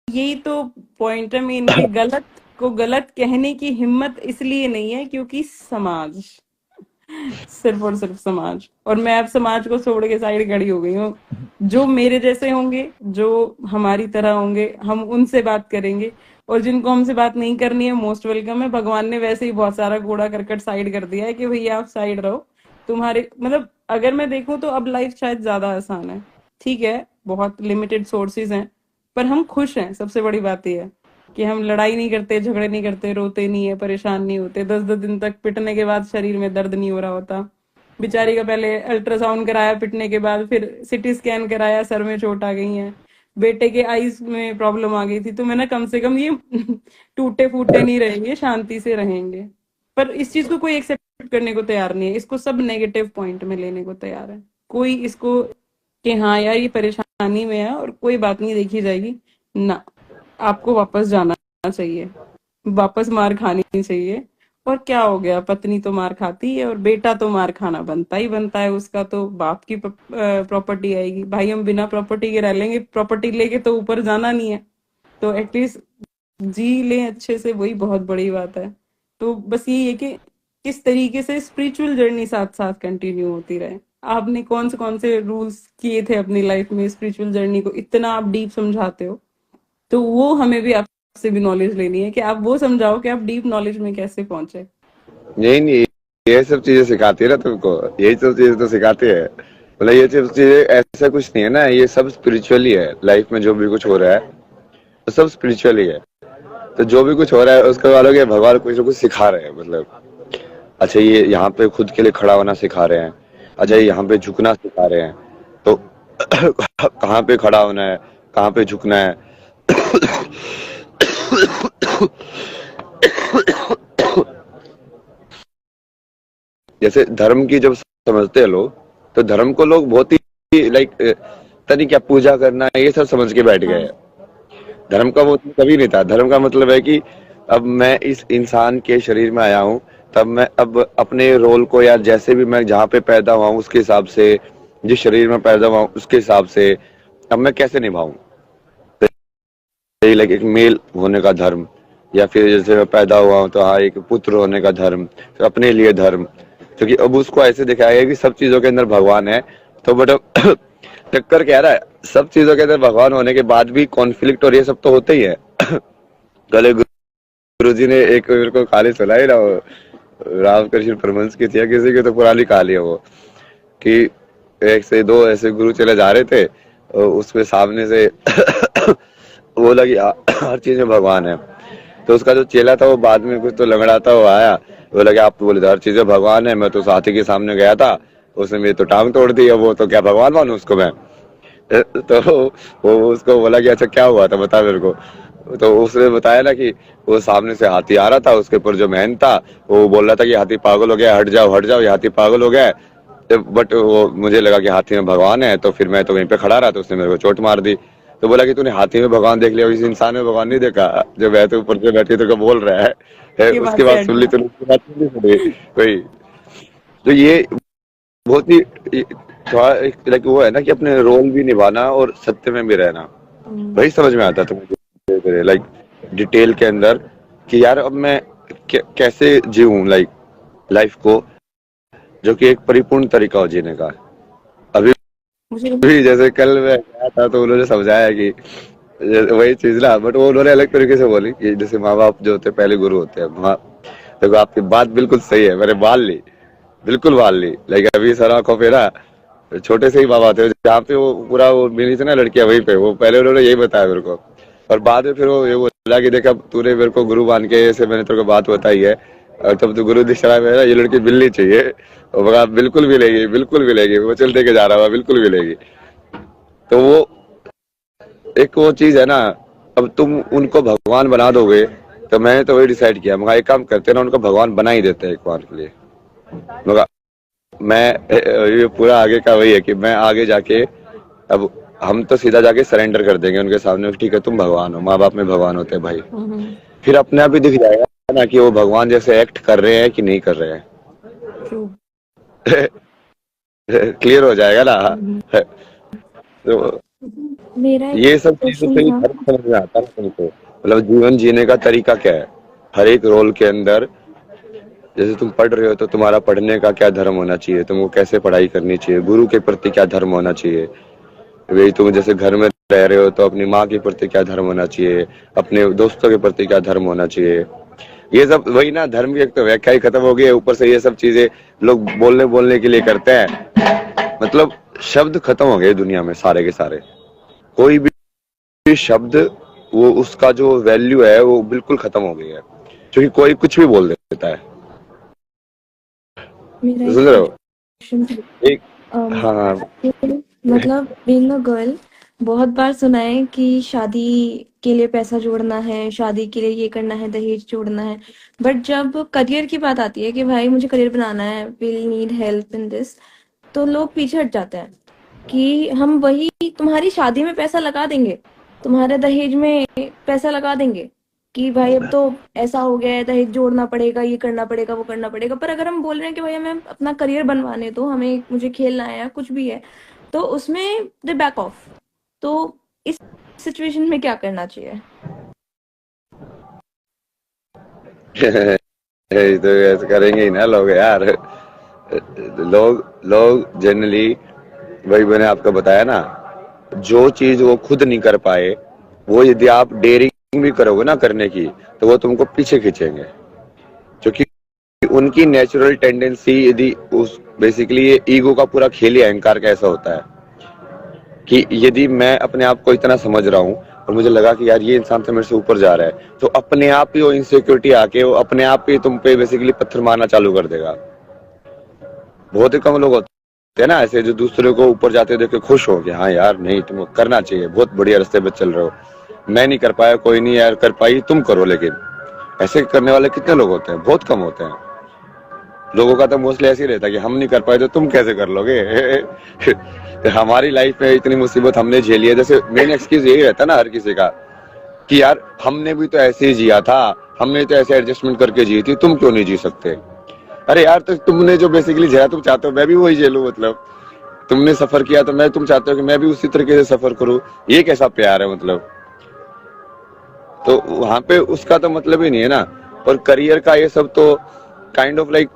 यही तो पॉइंट है मेन, कि गलत को गलत कहने की हिम्मत इसलिए नहीं है क्योंकि समाज, सिर्फ और सिर्फ समाज। और मैं अब समाज को छोड़ के साइड खड़ी हो गई हूँ। जो मेरे जैसे होंगे, जो हमारी तरह होंगे, हम उनसे बात करेंगे। और जिनको हमसे बात नहीं करनी है, मोस्ट वेलकम है। भगवान ने वैसे ही बहुत सारा कूड़ा करकट साइड कर दिया है कि भैया आप साइड रहो। तुम्हारे मतलब अगर मैं देखूं तो अब लाइफ शायद ज्यादा आसान है। ठीक है, बहुत लिमिटेड सोर्सेज हैं, पर हम खुश हैं। सबसे बड़ी बात यह है कि हम लड़ाई नहीं करते, झगड़े नहीं करते, रोते नहीं है, परेशान नहीं होते। 10-10 दिन तक पिटने के बाद शरीर में दर्द नहीं हो रहा होता। बेचारी का पहले अल्ट्रासाउंड कराया पिटने के बाद, फिर सिटी स्कैन कराया, सर में चोट आ गई है। बेटे के आईज में प्रॉब्लम आ गई थी। तो मैंने कम से कम ये टूटे फूटे नहीं रहेंगे, शांति से रहेंगे। पर इस चीज को कोई एक्सेप्ट करने को तैयार नहीं है। इसको सब नेगेटिव पॉइंट में लेने को तैयार है। कोई इसको कि हाँ यार ये परेशानी में है और कोई बात नहीं, देखी जाएगी ना। आपको वापस जाना चाहिए, वापस मार खानी चाहिए। और क्या हो गया, पत्नी तो मार खाती है और बेटा तो मार खाना बनता ही बनता है। उसका तो बाप की प्रॉपर्टी आएगी। भाई हम बिना प्रॉपर्टी के रह लेंगे, प्रॉपर्टी लेके तो ऊपर जाना नहीं है। तो एटलीस्ट जी लें अच्छे से, वही बहुत बड़ी बात है। तो बस यही है कि किस तरीके से स्पिरिचुअल जर्नी साथ साथ कंटिन्यू होती रहे। आपने कौन से रूल्स किए थे अपनी लाइफ में स्पिरिचुअल जर्नी को इतना आप डीप समझाते हो, तो वो हमें भी आपसे भी नॉलेज लेनी है कि आप वो समझाओ कि आप डीप नॉलेज में कैसे पहुंचे। यही नहीं, ये सब चीजें सिखाती है ना तुमको, यही सब चीजें तो सिखाती है। मतलब ये सब चीजें ऐसा कुछ नहीं है ना, ये सब स्पिरिचुअली है। लाइफ में जो भी कुछ हो रहा है तो सब स्पिरिचुअली है। तो जो भी कुछ हो रहा है उसके वालों के भगवान कुछ ना कुछ सिखा रहे हैं। मतलब अच्छा ये यहाँ पे खुद के लिए खड़ा होना सिखा रहे हैं, अच्छा ये यहाँ पे झुकना सिखा रहे हैं। तो कहाँ पे खड़ा होना है, कहाँ पे झुकना है। जैसे धर्म की जब समझते हैं लोग, तो धर्म को लोग बहुत ही लाइक तनी क्या पूजा करना है ये सब समझ के बैठ गए हैं। धर्म का वो कभी नहीं था। धर्म का मतलब है कि अब मैं इस इंसान के शरीर में आया हूँ, तब मैं अब अपने रोल को, या जैसे भी मैं जहाँ पे पैदा हुआ हूँ उसके हिसाब से, जिस शरीर में पैदा हुआ हूँ उसके हिसाब से अब मैं कैसे निभाऊं। लाइक एक मेल होने का धर्म, या फिर जैसे मैं पैदा हुआ हूँ तो हाँ एक पुत्र होने का धर्म, तो अपने लिए धर्म। क्योंकि अब उसको ऐसे दिखाया गया कि सब चीजों के अंदर भगवान है। तो बट टक्कर कह रहा है, सब चीजों के अंदर भगवान होने के बाद भी कॉन्फ्लिक्ट और ये सब तो होते ही है। कल गुरु जी ने एक मेरे को कहानी सुनाई ना, रामकृष्ण परमहंस की थी, किसी की तो पुरानी कहानी है वो, कि एक से दो ऐसे गुरु चले जा रहे थे और उसमें सामने से बोला कि हर चीज में भगवान है। तो उसका जो चेला था वो बाद में कुछ तो लंगड़ा था, वो आया, बोला कि आप तो बोले थे हर चीज में भगवान है, मैं तो साथी के सामने गया था, उसने मेरी तो टांग तोड़ दी है, वो तो क्या भगवान मानू उसको मैं। तो वो उसको बोला कि अच्छा क्या हुआ था बता मेरे को। तो उसने बताया ना कि वो सामने से हाथी आ रहा था, उसके ऊपर जो महंत था वो बोल रहा था कि हाथी पागल हो गया, हट जाओ ये हाथी पागल हो गया है। बट वो मुझे लगा कि हाथी में भगवान है, तो फिर मैं तो वहीं पे खड़ा रहा, तो उसने मेरे को चोट मार दी। तो बोला कि तूने हाथी में भगवान देख लिया, इस इंसान में भगवान नहीं देखा जो बैठे ऊपर से बैठे तो बोल रहा है। ये बात उसके बाद से सुन ली तो उसकी बात नहीं सुनी वही। तो ये बहुत ही थोड़ा लाइक वो है ना कि अपने रोल भी निभाना और सत्य में भी रहना, वही समझ में आता था मुझे लाइक डिटेल के अंदर, कि यार अब मैं कैसे जीऊं लाइक लाइफ को, जो कि एक परिपूर्ण तरीका हो जीने का। अभी मुझे भी जैसे कल मैं गया था तो उन्होंने समझाया कि वही चीज ना, बट वो उन्होंने अलग तरीके से बोली कि जैसे माँ बाप जो होते हैं पहले गुरु होते हैं। देखो आपकी बात बिल्कुल सही है, मैंने बाल ली, बिल्कुल बाल ली। लाइक अभी सर आंखों पे ना छोटे से ही बाबा थे, जहाँ पे वो पूरा वो मिली थी ना लड़कियां, वहीं पे वो पहले उन्होंने यही बताया मेरे को। और बाद में फिर वो ये बोला कि देखा तूने मेरे को गुरु मान के ऐसे मैंने तेरे को बात बताई है, और तब तो गुरु दिशा में ना ये लड़की मिलनी चाहिए। और बोला बिल्कुल मिलेगी, बिल्कुल मिलेगी, वो चल के जा रहा हुआ बिल्कुल मिलेगी। तो वो एक वो चीज है ना, अब तुम उनको भगवान बना दोगे। तो मैंने तो वही डिसाइड किया, मगर एक काम करते ना, उनको भगवान बना ही देते हैं एक बार के लिए। मगर मैं ये पूरा आगे का वही है कि मैं आगे जाके अब हम तो सीधा जाके सरेंडर कर देंगे उनके सामने, ठीक है तुम भगवान हो, माँ बाप में भगवान होते हैं भाई। फिर अपने आप ही दिख जाएगा ना कि वो भगवान जैसे एक्ट कर रहे हैं कि नहीं कर रहे ट्रू। हैं। क्लियर हो जाएगा ना। तो मेरा एक ये सब चीजों क्वेश्चन से ही था। फर्क समझ में आता है तुमको, मतलब जीवन जीने का तरीका क्या है हर एक रोल के अंदर। जैसे तुम पढ़ रहे हो तो तुम्हारा पढ़ने का क्या धर्म होना चाहिए, तुमको कैसे पढ़ाई करनी चाहिए, गुरु के प्रति क्या धर्म होना चाहिए। वही तुम जैसे घर में रह रहे हो तो अपनी माँ के प्रति क्या धर्म होना चाहिए, अपने दोस्तों के प्रति क्या धर्म होना चाहिए। ये सब वही ना, धर्म की एक तो व्याख्या ही खत्म हो गई है, ऊपर से ये सब चीजें लोग बोलने बोलने के लिए करते हैं। मतलब शब्द खत्म हो गए दुनिया में सारे के सारे। कोई भी शब्द, वो उसका जो वैल्यू है वो बिल्कुल खत्म हो गई है, क्योंकि कोई कुछ भी बोल देता है। मेरा एक समझ रहे हो? क्वेश्चन था। एक, हाँ कि मतलब बीइंग अ गर्ल, बहुत बार सुना है कि शादी के लिए पैसा जोड़ना है, शादी के लिए ये करना है, दहेज जोड़ना है। बट जब करियर की बात आती है कि भाई मुझे करियर बनाना है, will need help in this, तो लोग पीछे हट जाते हैं कि हम वही तुम्हारी शादी में पैसा लगा देंगे, तुम्हारे दहेज में पैसा लगा देंगे, कि भाई अब तो ऐसा हो गया है, दहेज जोड़ना पड़ेगा, ये करना पड़ेगा, वो करना पड़ेगा। पर अगर हम बोल रहे हैं कि भाई हमें अपना करियर बनवाने दो, हमें मुझे खेलना है या कुछ भी है, तो उसमें दे बैक ऑफ। तो इस सिचुएशन में क्या करना चाहिए? ये तो ऐसे करेंगे ही ना लोग यार। लोग लोग जनरली, वही मैंने आपको बताया ना, जो चीज वो खुद नहीं कर पाए, वो यदि आप डेयरिंग भी करोगे ना करने की, तो वो तुमको पीछे खींचेंगे। क्योंकि उनकी नेचुरल टेंडेंसी, यदि उस बेसिकली ये ईगो का पूरा खेल ही अहंकार का ऐसा होता है कि यदि मैं अपने आप को इतना समझ रहा हूँ और मुझे लगा कि यार ये इंसान तो मेरे से ऊपर जा रहा है, तो अपने आप ही वो इनसिक्योरिटी आके वो अपने आप ही तुम पे बेसिकली पत्थर मारना चालू कर देगा। बहुत ही कम लोग होते हैं ना ऐसे जो दूसरे को ऊपर जाते देख के खुश हो गया, हाँ यार नहीं तुमको करना चाहिए, बहुत बढ़िया रास्ते पे चल रहे हो, मैं नहीं कर पाया, कोई नहीं यार कर पाई तुम करो। लेकिन ऐसे करने वाले कितने लोग होते हैं? बहुत कम होते हैं। लोगों का तो मोस्टली ऐसे ही रहता है कि हम नहीं कर पाए तो तुम कैसे कर लोगे। हमारी लाइफ में इतनी मुसीबत हमने झेली है, जैसे मेन एक्सक्यूज यही रहता है ना हर किसी का कि यार हमने भी तो ऐसे ही जिया था, हमने तो ऐसे एडजस्टमेंट करके जी थी, तुम क्यों नहीं जी सकते। अरे यार तो तुमने जो बेसिकली झेला तुम चाहते हो मैं भी वही झेलूं, मतलब तुमने सफर किया तो मैं, तुम चाहते हो कि मैं भी उसी तरीके से सफर करूं। ये कैसा प्यार है मतलब। तो वहां पे उसका तो मतलब ही नहीं है ना। और करियर का ये सब तो काइंड ऑफ लाइक,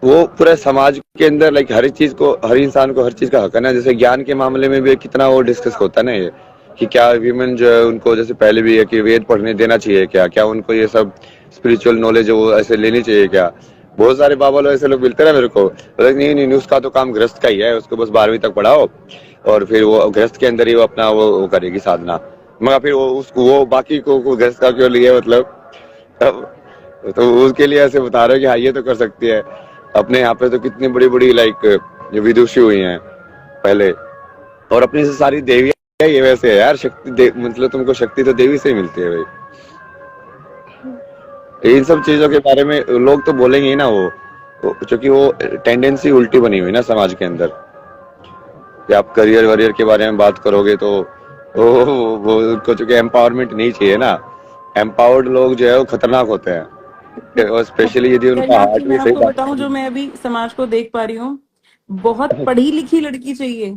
वो पूरे समाज के अंदर लाइक हर चीज को, हर इंसान को हर चीज का हक है ना। जैसे ज्ञान के मामले में भी कितना वो डिस्कस होता है ना ये, कि क्या वीमेन जो है उनको, जैसे पहले भी है कि वेद पढ़ने देना चाहिए क्या, क्या उनको ये सब स्पिरिचुअल नॉलेज है वो ऐसे लेनी चाहिए क्या। बहुत सारे बाबा लोग ऐसे लोग मिलते हैं ना मेरे को, बोले नहीं नहीं नहीं, उसका तो काम गृहस्थ का ही है, उसको बस 12वीं तक पढ़ाओ और फिर वो गृहस्थ के अंदर ही वो अपना वो करेगी साधना। मगर फिर वो उसको वो बाकी को गृहस्थ का क्यों लिए मतलब। तो उसके लिए ऐसे बता रहे हो कि हाँ ये तो कर सकती है। अपने यहाँ पे तो कितनी बड़ी बड़ी लाइक जो विदुषी हुई हैं पहले, और अपनी से सारी देवियां ये वैसे है यार, मतलब तुमको शक्ति तो देवी से ही मिलती है भाई। इन सब चीजों के बारे में लोग तो बोलेंगे ही ना, क्योंकि वो टेंडेंसी उल्टी बनी हुई ना समाज के अंदर कि आप करियर वरियर के बारे में बात करोगे तो वो उनको चूंकि एम्पावरमेंट नहीं चाहिए ना। एम्पावर्ड लोग जो है वो खतरनाक होते हैं, और स्पेशली यदि उनका करियर की हार्ट मैं भी सही आपको बताऊं, जो मैं अभी समाज को देख पा रही हूँ, बहुत पढ़ी लिखी लड़की चाहिए,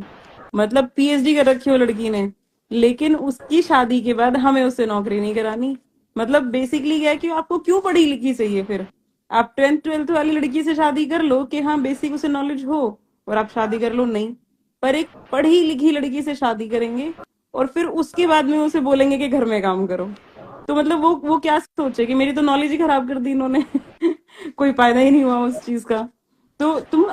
मतलब पीएचडी कर रखी हो लड़की ने, लेकिन उसकी शादी के बाद हमें उससे नौकरी नहीं करानी। मतलब बेसिकली क्या है कि आपको क्यों पढ़ी लिखी चाहिए फिर। आप 10th 12th वाली लड़की से शादी कर लो कि हाँ बेसिक उसे नॉलेज हो, और आप शादी कर लो, नहीं। पर एक पढ़ी लिखी लड़की से शादी करेंगे और फिर उसके बाद में उसे बोलेंगे कि घर में काम करो। तो मतलब वो क्या सोचे कि मेरी तो नॉलेज ही खराब कर दी इन्होंने। कोई फायदा ही नहीं हुआ उस चीज का। तो तुम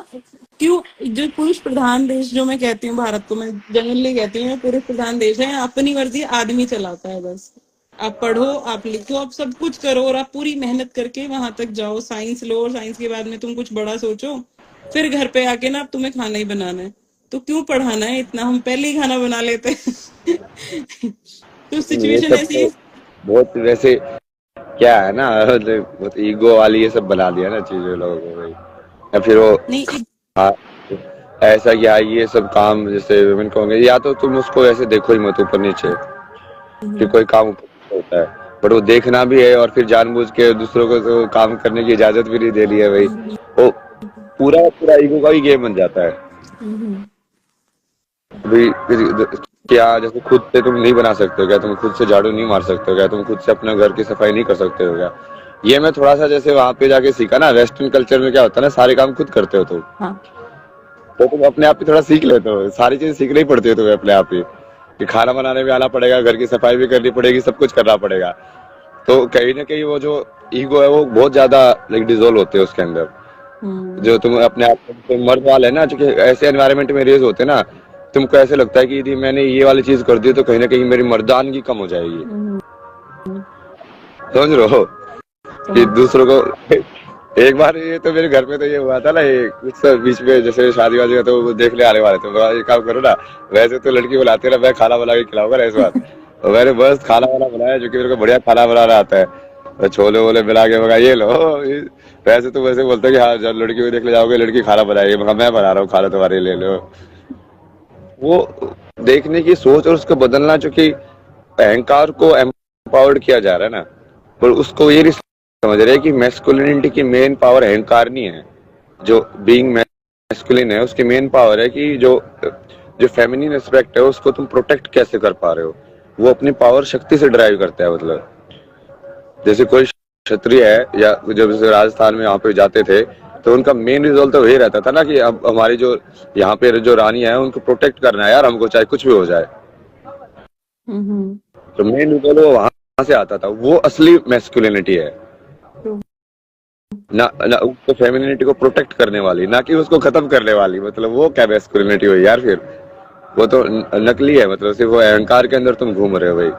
क्यों, जो पुरुष प्रधान देश जो मैं कहती हूँ, भारत को मैं जनरली कहती हूँ पुरुष प्रधान देश है, अपनी मर्जी आदमी चलाता है बस। आप पढ़ो, आप लिखो, आप सब कुछ करो, और आप पूरी मेहनत करके वहां तक जाओ, साइंस लो, और साइंस के बाद में तुम कुछ बड़ा सोचो, फिर घर पे आके ना तुम्हें खाना ही बनाना है। तो क्यों पढ़ाना है इतना, हम पहले ही खाना बना लेते हैं। तो ये सिचुएशन सब ऐसी तो है। बहुत वैसे क्या है ना, बहुत ईगो वाली ये सब बना दिया ना चीजें लोगों को भाई। या फिर वो नहीं, हाँ, ऐसा कि हाँ ये सब काम जैसे वुमेन को होंगे, या तो तुम उसको ऐसे देखो ही मत ऊपर नीचे कि कोई काम ऊपर नीचे होता है, बट वो देखना भी है और फिर जानबूझ के दूसरों को तो काम करने की इजाजत भी नहीं देनी है भाई। वो पूरा पूरा ईगो का ही गेम बन जाता है भाई। क्या जैसे खुद से तुम नहीं बना सकते हो क्या, तुम खुद से झाड़ू नहीं मार सकते हो क्या, तुम खुद से अपने घर की सफाई नहीं कर सकते हो क्या। ये मैं थोड़ा सा जैसे वहां पे जाके सीखा ना, वेस्टर्न कल्चर में क्या होता है ना, सारे काम खुद करते हो तुम, हाँ। तो तुम अपने आप ही थोड़ा सीख लेते हो, सारी चीजें सीखनी पड़ती है तुम्हें अपने आप ही, कि खाना बनाने भी आना पड़ेगा, घर की सफाई भी करनी पड़ेगी, सब कुछ करना पड़ेगा। तो कहीं ना कहीं वो जो ईगो है वो बहुत ज्यादा लाइक डिजोल्व होते हैं उसके अंदर। जो तुम अपने आप तुम मर्द वाले है ना, जो कि ऐसे एनवायरनमेंट में रेज होते हैं ना, तुमको ऐसे लगता है कि यदि मैंने ये वाली चीज कर दी तो कहीं ना कहीं मेरी मर्दानगी कम हो जाएगी। समझ रहे हो कि दूसरों को एक बार ये तो मेरे घर में तो ये हुआ था ना, ये कुछ सब बीच में जैसे शादी वादी का तो वो देखने आने वाले थे, बोला, ये काम करो ना, वैसे तो लड़की बुलाते ना, मैं खाना बना के खिलाऊंगा ना इस बार। तो मैंने बस खाना वाना बनाया, जो कि मेरे को बढ़िया खाना बनाना आता है, तो छोले वोले मिला के मगा ये लो। वैसे तो वैसे बोलते कि हाँ जब लड़की को देखने जाओगे लड़की खाना बनाएगी, मगर मैं बना रहा हूँ खाना, तुम्हारे ले लो। वो देखने की सोच और उसको बदलना, जो कि अहंकार को एम्पावर्ड किया जा रहा है ना, पर उसको ये नहीं समझ रहे कि मैस्कुलिनिटी की मेन पावर अहंकार नहीं है। जो बीइंग मैस्कुलिन है उसकी मेन पावर है कि जो जो फेमिनिन एस्पेक्ट है उसको तुम प्रोटेक्ट कैसे कर पा रहे हो। वो अपनी पावर शक्ति से ड्राइव करता है। मतलब जैसे कोई क्षत्रिय है, या जब जैसे राजस्थान में यहाँ पे जाते थे, तो उनका मेन रिजल्ट तो वही रहता था ना कि अब हमारी जो यहाँ पे जो रानी है उनको प्रोटेक्ट करना है यार, हमको चाहे कुछ भी हो जाए। तो मेन रिजल्ट वो वहां से आता था, वो असली मैस्कुलिनिटी है ना, ना उसको फेमिनिटी को प्रोटेक्ट करने वाली, ना कि उसको खत्म करने वाली। मतलब वो क्या मैस्कुलिनिटी हुई यार फिर, वो तो नकली है। मतलब सिर्फ वो अहंकार के अंदर तुम घूम रहे हो भाई।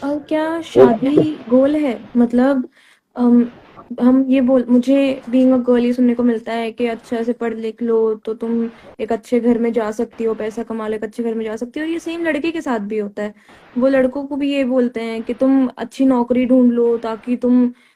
और क्या वो शादी गोल है? मतलब हम ये बोल मुझे बीइंग अ गर्ल ये सुनने को मिलता है कि अच्छा से पढ़ लिख लो तो तुम एक अच्छे घर में जा सकती हो, पैसा कमा लो एक अच्छे घर में जा सकती हो। ये सेम लड़के के साथ भी होता है। वो लड़कों को भी ये बोलते हैं कि तुम अच्छी नौकरी ढूंढ लो ताकि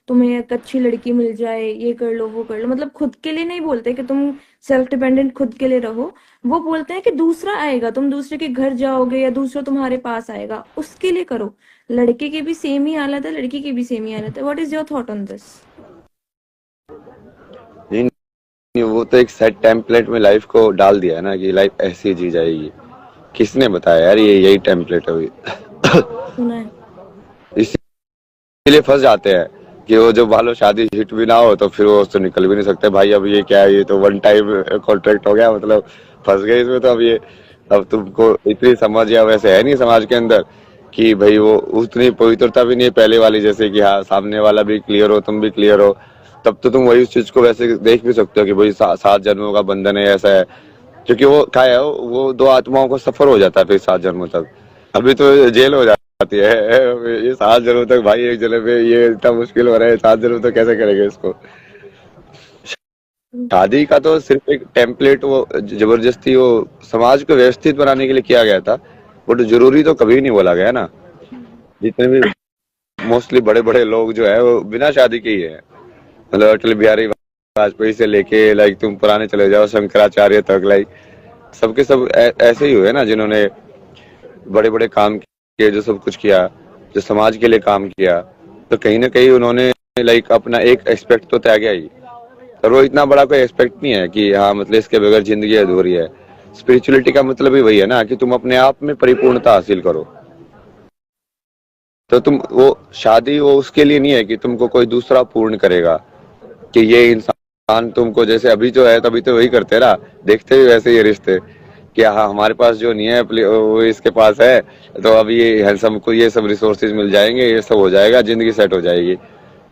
तुम्हें एक अच्छी लड़की मिल जाए, ये कर लो वो कर लो। मतलब खुद के लिए नहीं बोलते कि तुम सेल्फ डिपेंडेंट खुद के लिए रहो। वो बोलते हैं कि दूसरा आएगा, तुम दूसरे के घर जाओगे या दूसरा तुम्हारे पास आएगा, उसके लिए करो। लड़के की भी सेम ही हालत है, लड़की की भी सेम ही हालत है। What is your thought on this? नहीं, नहीं, वो तो एक सेट टेम्पलेट में लाइफ को डाल दिया है ना कि लाइफ ऐसी जी जाएगी। किसने बताया यार ये यही टेम्पलेट है भाई। सुना है। इसीलिए फंस जाते हैं कि वो जब मान लो शादी हिट भी ना हो तो फिर वो उससे निकल भी नहीं सकते भाई। अब ये क्या है, ये तो वन टाइम कॉन्ट्रैक्ट हो गया, मतलब फंस गए इसमें। तो अब ये, अब तुमको इतनी समझ या वैसे है नहीं समाज के अंदर कि भाई वो उतनी पवित्रता भी नहीं है पहले वाली, जैसे कि हाँ सामने वाला भी क्लियर हो तुम भी क्लियर हो, तब तो तुम वही उस चीज को वैसे देख भी सकते हो कि भाई 7 जन्मों का बंधन है, ऐसा है। क्योंकि वो क्या है, वो दो आत्माओं को सफर हो जाता है फिर 7 जन्मों तक। अभी तो जेल हो जाती है ये 7 जन्मों तक भाई, एक जन्म में ये इतना मुश्किल हो रहा है, 7 जन्म तक कैसे करेंगे इसको। शादी का तो सिर्फ एक टेम्पलेट, वो जबरदस्ती वो समाज को व्यवस्थित बनाने के लिए किया गया था, बट जरूरी तो कभी नहीं बोला गया ना। जितने भी मोस्टली बड़े बड़े लोग जो है वो बिना शादी के ही है। मतलब अटल बिहारी वाजपेयी से लेके लाइक तुम पुराने चले जाओ शंकराचार्य तक, लाइक सबके सब ऐसे ही हुए ना, जिन्होंने बड़े बड़े काम किए, जो सब कुछ किया, जो समाज के लिए काम किया। तो कहीं ना कहीं उन्होंने लाइक अपना एक एस्पेक्ट तो त्यागा ही। और वो इतना बड़ा कोई एस्पेक्ट नहीं है कि हाँ मतलब इसके बगैर जिंदगी अधूरी है। स्पिरिचुअलिटी का मतलब ही वही है ना कि तुम अपने आप में परिपूर्णता हासिल करो। तो तुम वो शादी वो उसके लिए नहीं है कि तुमको कोई दूसरा पूर्ण करेगा, कि ये इंसान तुमको जैसे अभी जो है तभी तो वही करते ना, देखते भी वैसे ये रिश्ते कि हाँ हमारे पास जो नहीं है वो इसके पास है, तो अब ये हैंडसम को ये सब रिसोर्सेज मिल जाएंगे, ये सब हो जाएगा, जिंदगी सेट हो जाएगी।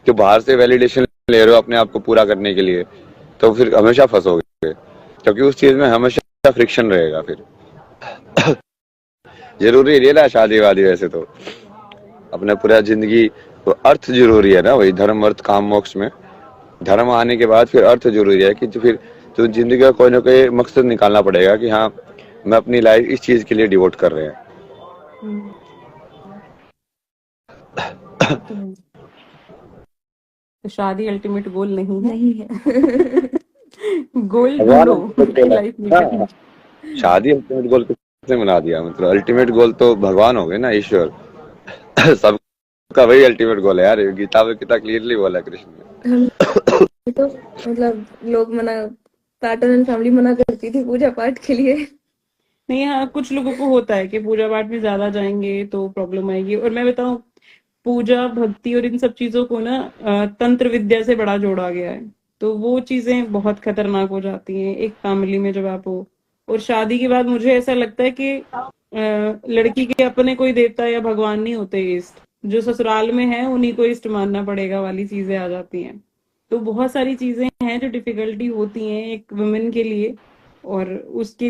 तो बाहर से वैलिडेशन ले रहे हो अपने आप को पूरा करने के लिए, तो फिर हमेशा फंसोगे, क्योंकि उस चीज में हमेशा फ्रिक्शन रहेगा फिर। जरूरी नहीं है ना शादी वादी, वैसे तो अपना पूरा जिंदगी, तो अर्थ जरूरी है ना, वही धर्म अर्थ काम मोक्ष में धर्म आने के बाद फिर अर्थ जरूरी है कि फिर तो जिंदगी का कोई ना कोई मकसद निकालना पड़ेगा कि हाँ मैं अपनी लाइफ इस चीज के लिए डिवोट कर रहे हैं। तो शादी अल्टीमेट गोल नहीं है। नहीं है। गोल भगवान ढूंढो ultimate कि goal है लाइफ में ना। क्या। शादी अल्टीमेट गोल किसने बना दिया, मतलब अल्टीमेट गोल तो भगवान हो गए ना, ईश्वर। सबका वही अल्टीमेट गोल है यार, ये गीता में कितना क्लियरली बोला है कृष्ण ने। हम तो मतलब लोग मना, पैटर्न एंड फैमिली मना करती थी पूजा पाठ के लिए। नहीं, हाँ, कुछ लोगों को होता है कि पूजा पाठ में ज्यादा जाएंगे तो प्रॉब्लम आएगी। और मैं बताऊं, पूजा भक्ति और इन सब चीजों को ना तंत्र विद्या से बड़ा जोड़ा गया है। तो वो चीजें बहुत खतरनाक हो जाती हैं एक फैमिली में जब आप हो। और शादी के बाद मुझे ऐसा लगता है कि लड़की के अपने कोई देवता या भगवान नहीं होते इष्ट, जो ससुराल में है उन्हीं को इष्ट मानना पड़ेगा वाली चीजें आ जाती हैं। तो बहुत सारी चीजें हैं जो डिफिकल्टी होती हैं एक वुमेन के लिए। और उसके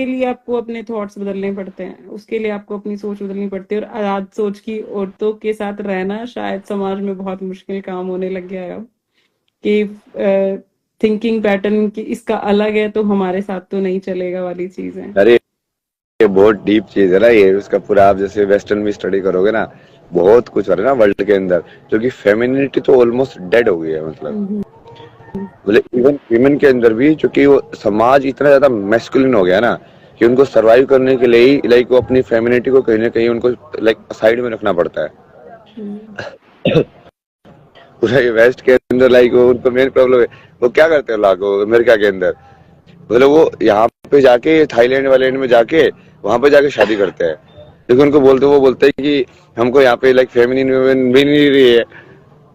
लिए आपको अपने थॉट्स बदलने पड़ते हैं, उसके लिए आपको अपनी सोच बदलनी पड़ती है। और आजाद सोच की औरतों के साथ रहना शायद समाज में बहुत मुश्किल काम होने लग गया है अब, कि थिंकिंग पैटर्न की इसका अलग है तो हमारे साथ तो नहीं चलेगा वाली चीज है। अरे ये बहुत डीप चीज है ना ये, उसका पूरा आप जैसे वेस्टर्न में स्टडी करोगे ना, बहुत कुछ हो रहा है ना वर्ल्ड के अंदर, जो कि फेमिनिटी तो ऑलमोस्ट डेड हो गई है, हम्म, मतलब इवन विमेन के अंदर भी, क्योंकि वो समाज इतना ज्यादा मैस्कुलिन हो गया ना, कि उनको सरवाइव करने के लिए ही लाइक वो अपनी फेमिनिटी को कहीं ना कहीं उनको लाइक साइड में रखना पड़ता है। हम्म, पूरा ये वेस्ट के अंदर लाइक वो उनको मेन प्रॉब्लम है। वो क्या करते हैं लोग अमेरिका के अंदर, मतलब वो यहाँ पे जाके थाईलैंड वालैंड में जाके वहां पे जाके शादी करते हैं, लेकिन उनको बोलते, वो बोलते हैं कि हमको यहाँ पे लाइक फेमिनिन वुमेन मिल नहीं रही है,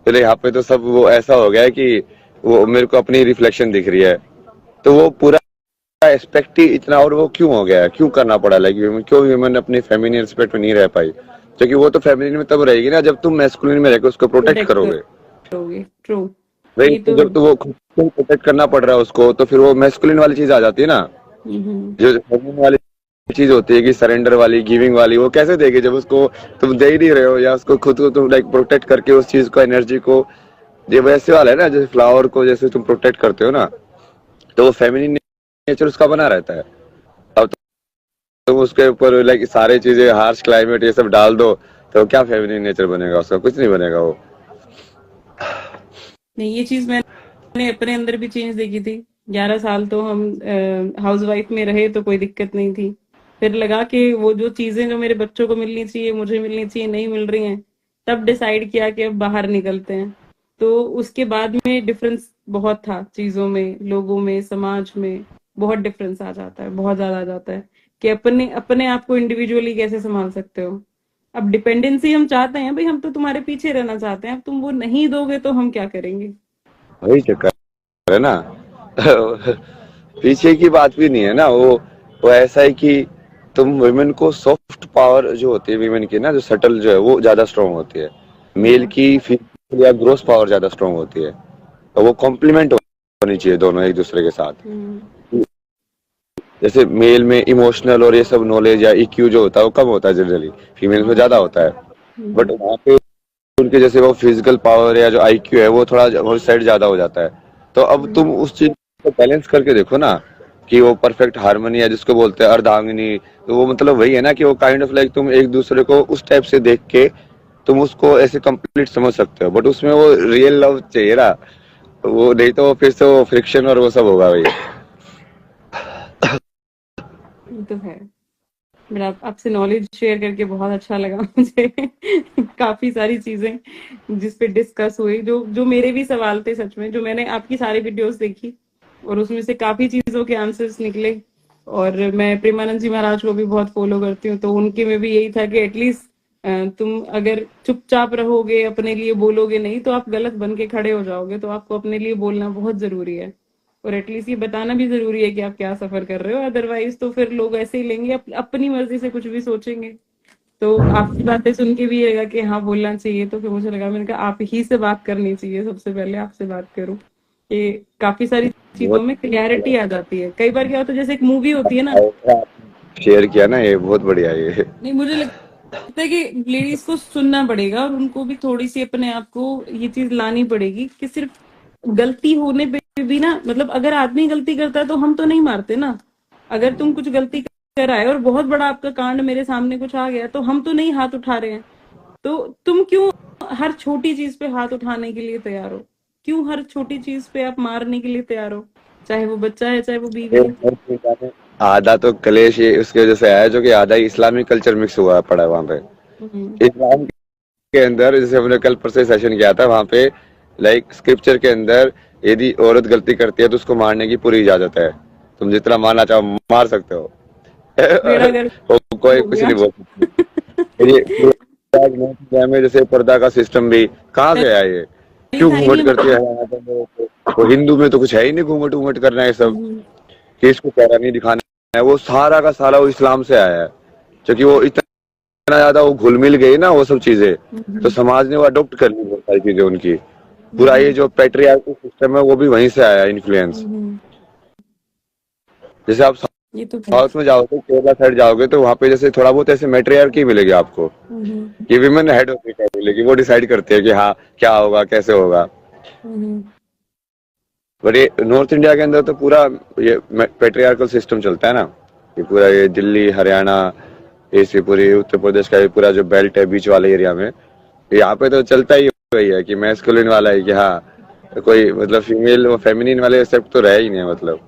तो यहाँ पे तो सब वो ऐसा हो गया है कि वो मेरे को अपनी रिफ्लेक्शन दिख रही है। तो वो पूरा एस्पेक्ट ही इतना, और वो क्यों हो गया है, क्यों करना पड़ा, लाइक क्यों ह्यूमन अपने फेमिनिन एस्पेक्ट में नहीं रह पाई, क्योंकि वो तो फेमिनिन में तब रहेगी ना जब तुम मैस्कुलिन में रहकर उसको प्रोटेक्ट प्रोटेक्ट करोगे। करोगे, ट्रू। भाई ये तो जब तो वो खुद को प्रोटेक्ट करना पड़ रहा है उसको, तो फिर वो मैस्कुलिन वाली चीज आ जाती है ना, हम्म, जो फेमिनिन वाली चीज होती है कि सरेंडर वाली, गिविंग वाली, वो कैसे देगी जब उसको तुम दे ही नहीं रहे हो, या उसको खुद को तुम लाइक प्रोटेक्ट करके उस चीज को, एनर्जी को, ये वैसे वाला है ना, जैसे फ्लावर को जैसे तुम प्रोटेक्ट करते हो ना, तो वो फेमिनिन नेचर उसका बना रहता है। अब तुम उसके ऊपर लाइक सारे चीजें, हार्श क्लाइमेट ये सब डाल दो, तो क्या फेमिनिन नेचर बनेगा उसका, कुछ नहीं बनेगा वो। नहीं, ये चीज मैंने अपने अंदर भी चेंज देखी थी। 11 साल तो हम हाउस वाइफ में रहे तो कोई दिक्कत नहीं थी। फिर लगा कि वो जो चीजें जो मेरे बच्चों को मिलनी चाहिए, मुझे मिलनी चाहिए, नहीं मिल रही हैं। तब डिसाइड किया कि अब बाहर निकलते हैं। तो उसके बाद में डिफरेंस बहुत था, चीजों में, लोगों में, समाज में। बहुत डिफरेंस आ जाता है, बहुत ज्यादा आ जाता है कि अपने अपने आप को इंडिविजुअली कैसे संभाल सकते हो। अब डिपेंडेंसी हम चाहते हैं, भाई हम तो तुम्हारे पीछे रहना चाहते हैं, अब तुम वो नहीं दोगे तो हम क्या करेंगे। वही चक्कर है ना। पीछे की बात भी नहीं है ना, वो ऐसा है कि तुम वुमेन को सॉफ्ट पावर जो होती है विमेन की ना, जो सटल जो है वो ज्यादा स्ट्रांग होती है, मेल हम्म, की फिजिकल या ग्रोस पावर ज्यादा स्ट्रांग होती है, तो वो कॉम्प्लीमेंट होनी चाहिए दोनों एक दूसरे के साथ। हम्म, जैसे मेल में इमोशनल और ये सब नॉलेज या ईक्यू जो होता है वो कम होता है जनरली, फीमेल में ज्यादा होता है, बट हम्म, वहाँ पे उनके जैसे वो फिजिकल पावर या जो आईक्यू है वो थोड़ा वो साइड ज्यादा हो जाता है। तो अब तुम उस चीज को बैलेंस करके देखो ना, कि वो परफेक्ट हार्मनी है जिसको बोलते हैं अर्धांगिनी, तो वो मतलब वही है ना, कि वो काइंड ऑफ लाइक तुम एक दूसरे को उस टाइप से देख के तुम उसको ऐसे कंप्लीट समझ सकते हो, बट उसमें वो रियल लव चाहिए ना, वो नहीं तो फिर से वो फ्रिक्शन और वो सब होगा भाई। ये तो है। मेरा आपसे नॉलेज शेयर करके बहुत अच्छा लगा मुझे। काफी सारी चीजें जिस पे डिस्कस हुई, जो जो मेरे भी सवाल थे सच में, जो मैंने आपकी सारी वीडियोस देखी और उसमें से काफी चीजों के आंसर्स निकले। और मैं प्रेमानंद जी महाराज को भी बहुत फॉलो करती हूँ, तो उनके में भी यही था कि एटलीस्ट तुम अगर चुपचाप रहोगे, अपने लिए बोलोगे नहीं, तो आप गलत बन के खड़े हो जाओगे। तो आपको अपने लिए बोलना बहुत जरूरी है। और एटलीस्ट ये बताना भी जरूरी है कि आप क्या सफर कर रहे हो, अदरवाइज तो फिर लोग ऐसे ही लेंगे, अपनी मर्जी से कुछ भी सोचेंगे। तो आपकी बातें सुन के भी ये लगा कि हाँ, बोलना चाहिए। तो फिर मुझे लगा, मैंने कहा आप ही से बात करनी चाहिए, सबसे पहले आपसे बात करूं। कि काफी सारी चीजों बहुत में क्लैरिटी आ जाती है। कई बार क्या होता है, जैसे एक मूवी होती है ना। शेयर किया ना, ये बहुत बढ़िया है ये। नहीं, मुझे लगता है कि लेडीज को सुनना पड़ेगा और उनको भी थोड़ी सी अपने आप को ये चीज लानी पड़ेगी कि सिर्फ गलती होने पे भी ना, मतलब अगर आदमी गलती करता है तो हम तो नहीं मारते ना। अगर तुम कुछ गलती कर आए और बहुत बड़ा आपका कांड मेरे सामने कुछ आ गया, तो हम तो नहीं हाथ उठा रहे हैं। तो तुम क्यों हर छोटी चीज पे हाथ उठाने के लिए तैयार हो? क्यों हर छोटी चीज पे आप मारने के लिए तैयार हो? चाहे वो बच्चा है चाहे वो बीवी ये है। नॉर्थ इंडिया में आधा तो कलेश ये उसकी वजह से आया है, जो कि आधा ही इस्लामिक कल्चर मिक्स हुआ पड़ा है वहां पे। हम्म। इस्लाम के अंदर, जैसे हमने कल परसों सेशन किया था वहां पे, लाइक स्क्रिप्चर के अंदर यदि औरत गलती करती है तो उसको मारने की पूरी इजाजत है। तुम जितना मारना चाहो मार सकते हो। बेड़ा गर्क कोई हो कुछ गया। नहीं बोल सकता। ये आज नॉर्थ इंडिया में जैसे पर्दा का सिस्टम भी कहाँ से आया ये? पहले क्यों था ही घूंघट नहीं करती है हमारे। हरियाणा के लोगों को? वो हिंदू में तो कुछ है ही नहीं घूंघट वूंघट करना है सब, हम्म। कि इसको चेहरा नहीं दिखाना है। वो सारा का सारा वो इस्लाम से आया है, क्योंकि वो इतना ज्यादा वो घुल मिल गई ना वो सब चीजें, तो हम्म। समाज ने वो अडॉप्ट कर ली बहुत सारी चीजें उनकी। पूरा ये हम्म। जो पैट्रियार्की सिस्टम है वो भी वहीं से आया इन्फ्लुएंस। हम्म। जैसे आप ये तो है। साउथ में जाओगे, केरला साइड जाओगे, तो वहां पे जैसे थोड़ा बहुत ऐसे मैट्रियार्की मिलेगी आपको, हम्म। कि विमेन हेड होती है, मिलेगी, वो डिसाइड करती है कि हाँ क्या होगा कैसे होगा। हम्म। बट ये नॉर्थ इंडिया के अंदर तो पूरा ये पेट्रियार्कल सिस्टम चलता है ना। ये पूरा ये दिल्ली हरियाणा, ये पूरी उत्तर प्रदेश का ये पूरा जो बेल्ट है बीच वाले एरिया में, यहाँ पे तो चलता ही वही है कि मैस्कुलिन वाला है, कि हाँ कोई मतलब फीमेल और फेमिनिन वाले एक्सेप्ट तो रहे ही नहीं मतलब।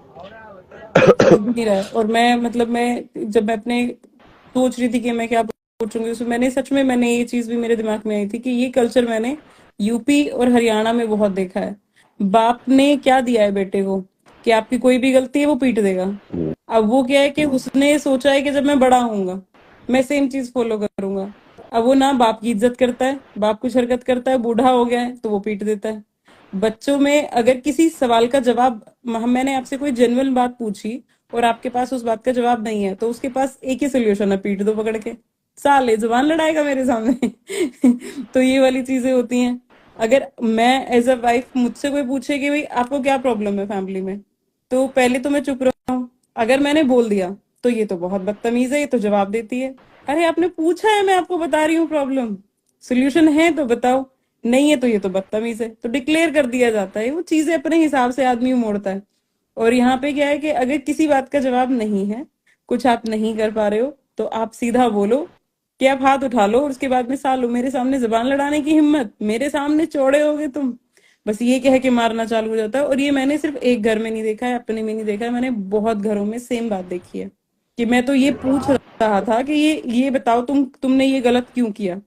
हो भी नहीं रहा है। और मैं मतलब मैं जब मैं अपने सोच रही थी कि मैं क्या पूछूंगी उसमें मैंने ये चीज भी मेरे दिमाग में आई थी कि ये कल्चर मैंने यूपी और हरियाणा में बहुत देखा है। बाप ने क्या दिया है बेटे को कि आपकी कोई भी गलती है वो पीट देगा। अब वो क्या है कि उसने सोचा है कि जब मैं बड़ा होऊंगा मैं सेम चीज फॉलो करूंगा। अब वो ना बाप की इज्जत करता है, बाप कुछ हरकत करता है, बूढ़ा हो गया है तो वो पीट देता है। बच्चों में अगर किसी सवाल का जवाब मैंने आपसे कोई जेन्युइन बात पूछी और आपके पास उस बात का जवाब नहीं है तो उसके पास एक ही सोल्यूशन है, पीट दो पकड़ के। साले जुबान लड़ाएगा मेरे सामने। तो ये वाली चीजें होती हैं। अगर मैं एज अ वाइफ मुझसे कोई पूछे कि भाई आपको क्या प्रॉब्लम है फैमिली में, तो पहले तो मैं चुप रहूं। अगर मैंने बोल दिया तो ये तो बहुत बदतमीज है, ये तो जवाब देती है। अरे आपने पूछा है, मैं आपको बता रही हूँ प्रॉब्लम, सोल्यूशन है तो बताओ, नहीं है तो ये तो बदतमीज है, तो डिक्लेयर कर दिया जाता है। वो चीजें अपने हिसाब से आदमी मोड़ता है। और यहाँ पे क्या है कि अगर किसी बात का जवाब नहीं है, कुछ आप नहीं कर पा रहे हो, तो आप सीधा बोलो कि आप हाथ उठा लो और उसके बाद में सालो मेरे सामने जबान लड़ाने की हिम्मत, मेरे सामने चौड़े होगे तुम, बस ये कह के मारना चालू हो जाता है। और ये मैंने सिर्फ एक घर में नहीं देखा है, अपने में नहीं देखा है, मैंने बहुत घरों में सेम बात देखी है। कि मैं तो ये पूछ रहा था कि ये बताओ तुमने ये गलत क्यों किया।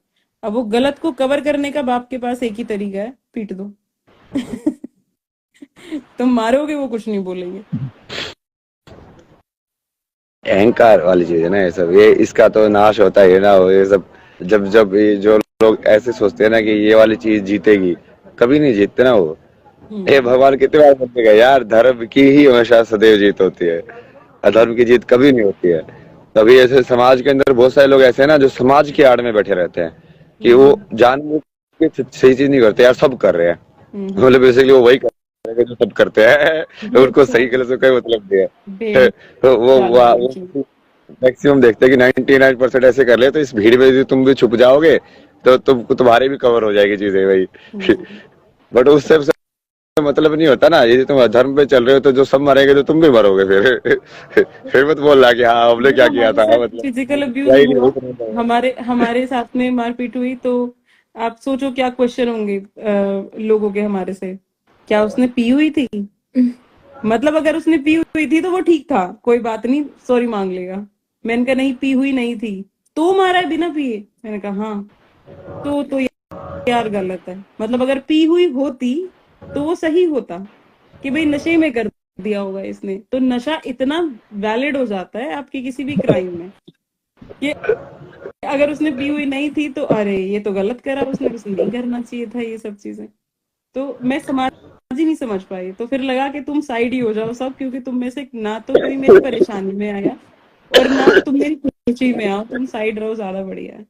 अब वो गलत को कवर करने का बाप के पास एक ही तरीका है, पीट दो। तुम मारोगे वो कुछ नहीं बोलेंगे। अहंकार वाली चीज है ना ये सब, ये इसका तो नाश होता ही है ना। वो ये सब जब जब ये जो लोग ऐसे सोचते हैं ना कि ये वाली चीज जीतेगी, कभी नहीं जीतते ना वो। ये हम्म। भगवान कितने बार बोलेगा यार, धर्म की ही हमेशा सदैव जीत होती है, अधर्म की जीत कभी नहीं होती है। तभी ऐसे समाज के अंदर बहुत सारे लोग ऐसे हैं ना, जो समाज की आड़ में बैठे रहते हैं, कि वो हम्म। जानबूझ के सही चीज नहीं करते यार, सब कर रहे हैं। हम्म। मतलब बेसिकली वो वही कर रहे हैं जो सब करते हैं। उनको सही गलत से कोई मतलब नहीं है। तो बेवजह वो मैक्सिमम देखते हैं कि 99% ऐसे कर ले, तो इस भीड़ में यदि तुम भी छुप जाओगे तो तुम्हारी भी कवर हो जाएगी चीजें भाई। बट उससे मतलब नहीं होता ना, यदि तुम अधर्म पे चल रहे हो तो जो सब मरेंगे तो तुम भी मरोगे फिर। फिर मत बोल रहा कि हाँ हमने जब क्या किया हमारे था, साथ मतलब फिजिकल क्या अब्यूज ही नहीं हुआ, हुई। हमारे हमारे साथ में मारपीट हुई, तो आप सोचो क्या क्वेश्चन होंगे लोगों के हमारे से। क्या उसने पी हुई थी? मतलब अगर उसने पी हुई थी तो वो ठीक था, कोई बात नहीं, सॉरी मांग लेगा। मैंने कहा नहीं, पी हुई नहीं थी तो मारा है बिना पिए। मैंने कहा हाँ, तो यार गलत है। मतलब अगर पी हुई होती तो वो सही होता कि भाई नशे में कर दिया होगा इसने, तो नशा इतना वैलिड हो जाता है आपके किसी भी क्राइम में। ये अगर उसने पी हुई नहीं थी तो अरे ये तो गलत करा उसने, उसे नहीं करना चाहिए था ये सब चीजें। तो मैं समाज ही नहीं समझ पाई, तो फिर लगा कि तुम साइड ही हो जाओ सब, क्योंकि तुम में से ना तो कोई मेरी परेशानी में आया और ना तुम मेरी खुशी में आओ, तुम साइड रहो, ज्यादा बढ़िया है।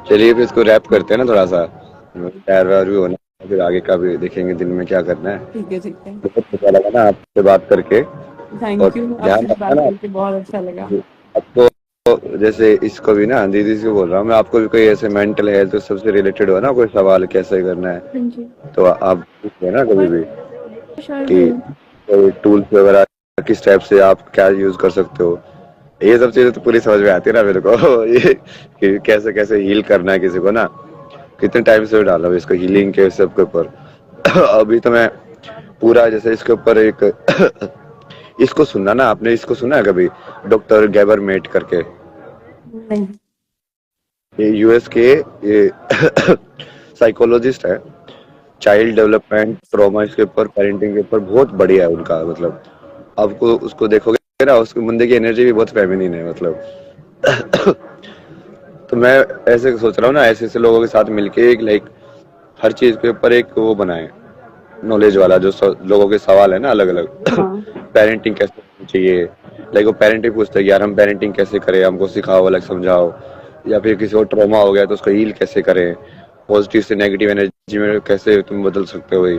चलिए फिर इसको रैप करते हैं ना थोड़ा सा, तैयार वैयार भी होना, फिर आगे का भी देखेंगे दिन में क्या करना है। ठीक है ठीक है। बहुत अच्छा लगा ना आपसे बात करके। और थैंक यू, ध्यान आपसे भी रखना बात ना करके बहुत अच्छा लगा। आपको, जैसे इसको भी ना दीदी से बोल रहा हूँ मैं, आपको भी कोई ऐसे मेंटल हेल्थ सबसे रिलेटेड हो ना कोई सवाल कैसे करना है, हाँ जी। तो आप पूछ लेना कभी भी, श्योर कि जरूर। कोई टूल्स वगैरह किस टाइप से आप क्या यूज कर सकते हो। ये सब चीजें तो पूरी समझ में आती है ना मेरे को। ये कि कैसे कैसे हील करना है किसी को ना, कितने टाइम से डाला हूँ इसको हीलिंग के सब के ऊपर। अभी तो मैं पूरा जैसे इसके ऊपर एक इसको सुनना ना आपने, इसको सुना है कभी, डॉक्टर गैबर मेट करके, नहीं। ये यूएस के ये साइकोलॉजिस्ट है, चाइल्ड डेवलपमेंट ट्रॉमा इसके ऊपर, पेरेंटिंग के ऊपर बहुत बढ़िया है उनका, मतलब आपको उसको देखोगे ना, उसके बंदे की एनर्जी भी बहुत फेमिनिन है मतलब। तो मैं ऐसे सोच रहा हूँ ना, ऐसे ऐसे लोगों के साथ मिलके एक लाइक हर चीज के ऊपर एक वो बनाए नॉलेज वाला, जो लोगों के सवाल है ना अलग अलग। हाँ। पेरेंटिंग कैसे होनी चाहिए, लाइक वो पेरेंटिंग पूछते हैं कि यार हम पेरेंटिंग कैसे करें, हमको सिखाओ, अलग समझाओ। या फिर किसी को ट्रॉमा हो गया तो उसको हील कैसे करें, पॉजिटिव से नेगेटिव एनर्जी में कैसे तुम बदल सकते हो भाई।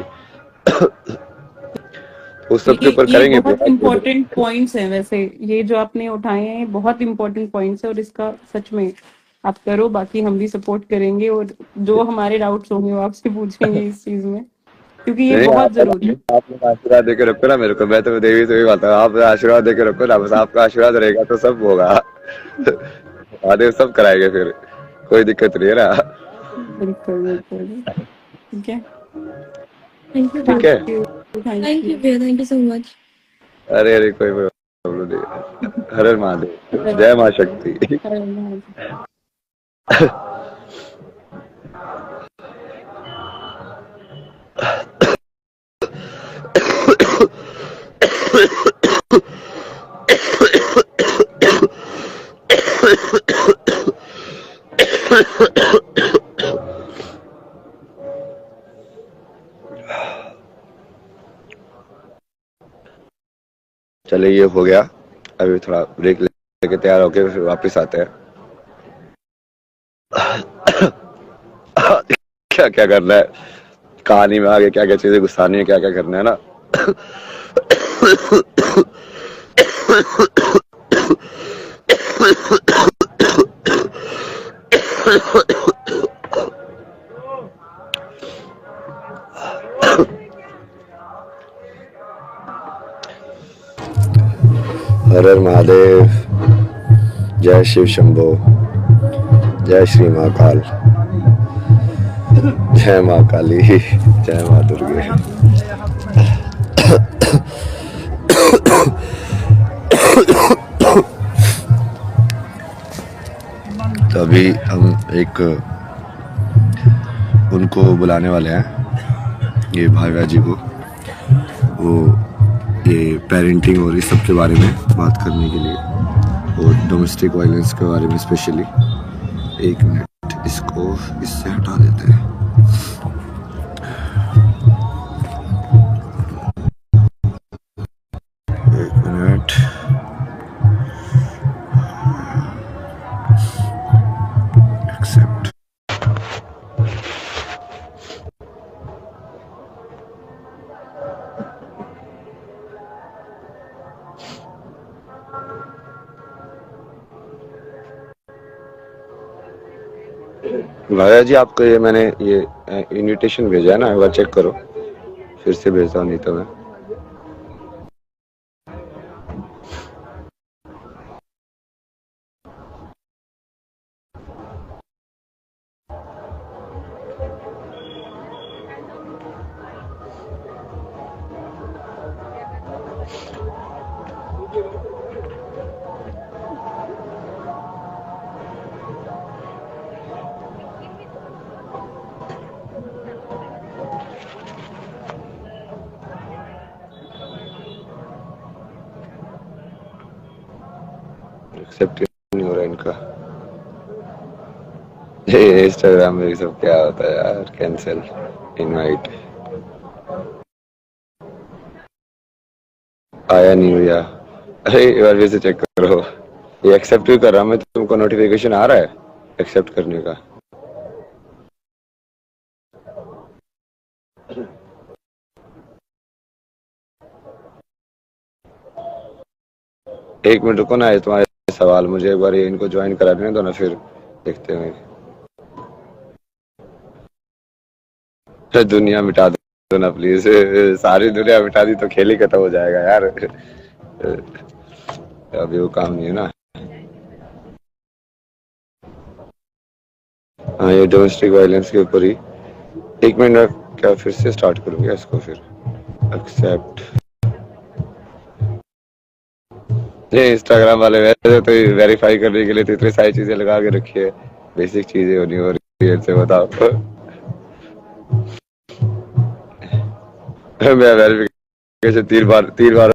उस सब के ऊपर ये करेंगे बहुत बहुत। इम्पोर्टेंट पॉइंट्स हैं वैसे, ये जो आपने उठाए हैं ये बहुत इम्पोर्टेंट पॉइंट्स है, और इसका सच में आप करो, बाकी हम भी सपोर्ट करेंगे, और जो हमारे डाउट्स होंगे वो आपसे पूछेंगे इस चीज में, क्योंकि ये नहीं, बहुत जरूरी है। आप लोग आशीर्वाद देके रखो ना मेरे को, मैं तो देवी से भी बात है, आप आशीर्वाद देके रखो ना, बस आपका आशीर्वाद रहेगा तो सब होगा। महादेव सब कराएंगे फिर, कोई दिक्कत नहीं है ना। बिल्कुल बिल्कुल। ठीक है। थैंक यू ठीक भैया, है। Thank thank you. यू भैया, थैंक यू सो मच। अरे अरे कोई प्रॉब्लम नहीं। हर हर महादेव, जय माँ शक्ति। चलिए ये हो गया, अभी थोड़ा ब्रेक लेके तैयार होके फिर वापस आते हैं। क्या क्या करना है, कहानी में आगे क्या क्या चीजें घुसानी है, क्या क्या करना है ना। हर हर महादेव, जय शिव शंभो, जय श्री महाकाल, जय माँ काली, जय माँ दुर्गे। तो अभी हम एक उनको बुलाने वाले हैं, ये भागा जी को, वो ये पेरेंटिंग और इस सब के बारे में बात करने के लिए, और डोमेस्टिक वायलेंस के बारे में स्पेशली। एक मिनट, इसको इससे हटा देते हैं। एक मिनट, एक्सेप्ट। भाया जी आपको ये मैंने ये इनविटेशन भेजा है ना, एक बार चेक करो, फिर से भेजता हूँ नहीं तो मैं। एक्सेप्ट नहीं हो रहा इनका, ये इंस्टाग्राम में सब क्या होता है यार, कैंसिल इनवाइट, आया नहीं भैया। अरे एक बार फिर से चेक करो, ये एक्सेप्ट भी कर रहा हूँ मैं, तुमको नोटिफिकेशन आ रहा है एक्सेप्ट करने का? एक मिनट रुको ना, ये तुम्हारे सवाल मुझे एक बार ये इनको ज्वाइन कराने दो ना, फिर देखते हैं। दुनिया मिटा दो ना प्लीज, सारी दुनिया मिटा दी तो खेल ही खत्म हो जाएगा यार। अभी वो काम नहीं है ना। हाँ, ये डोमेस्टिक वायलेंस के ऊपर ही। एक मिनट, क्या फिर से स्टार्ट करूँ क्या इसको फिर? एक्सेप्ट। ये इंस्टाग्राम वाले वैसे तो वेरीफाई करने के लिए तो इतनी सारी चीजें लगा के रखी है, बेसिक चीजें होनी हो रही है इनसे बताओ। मैं वेरिफिकेशन 3 बार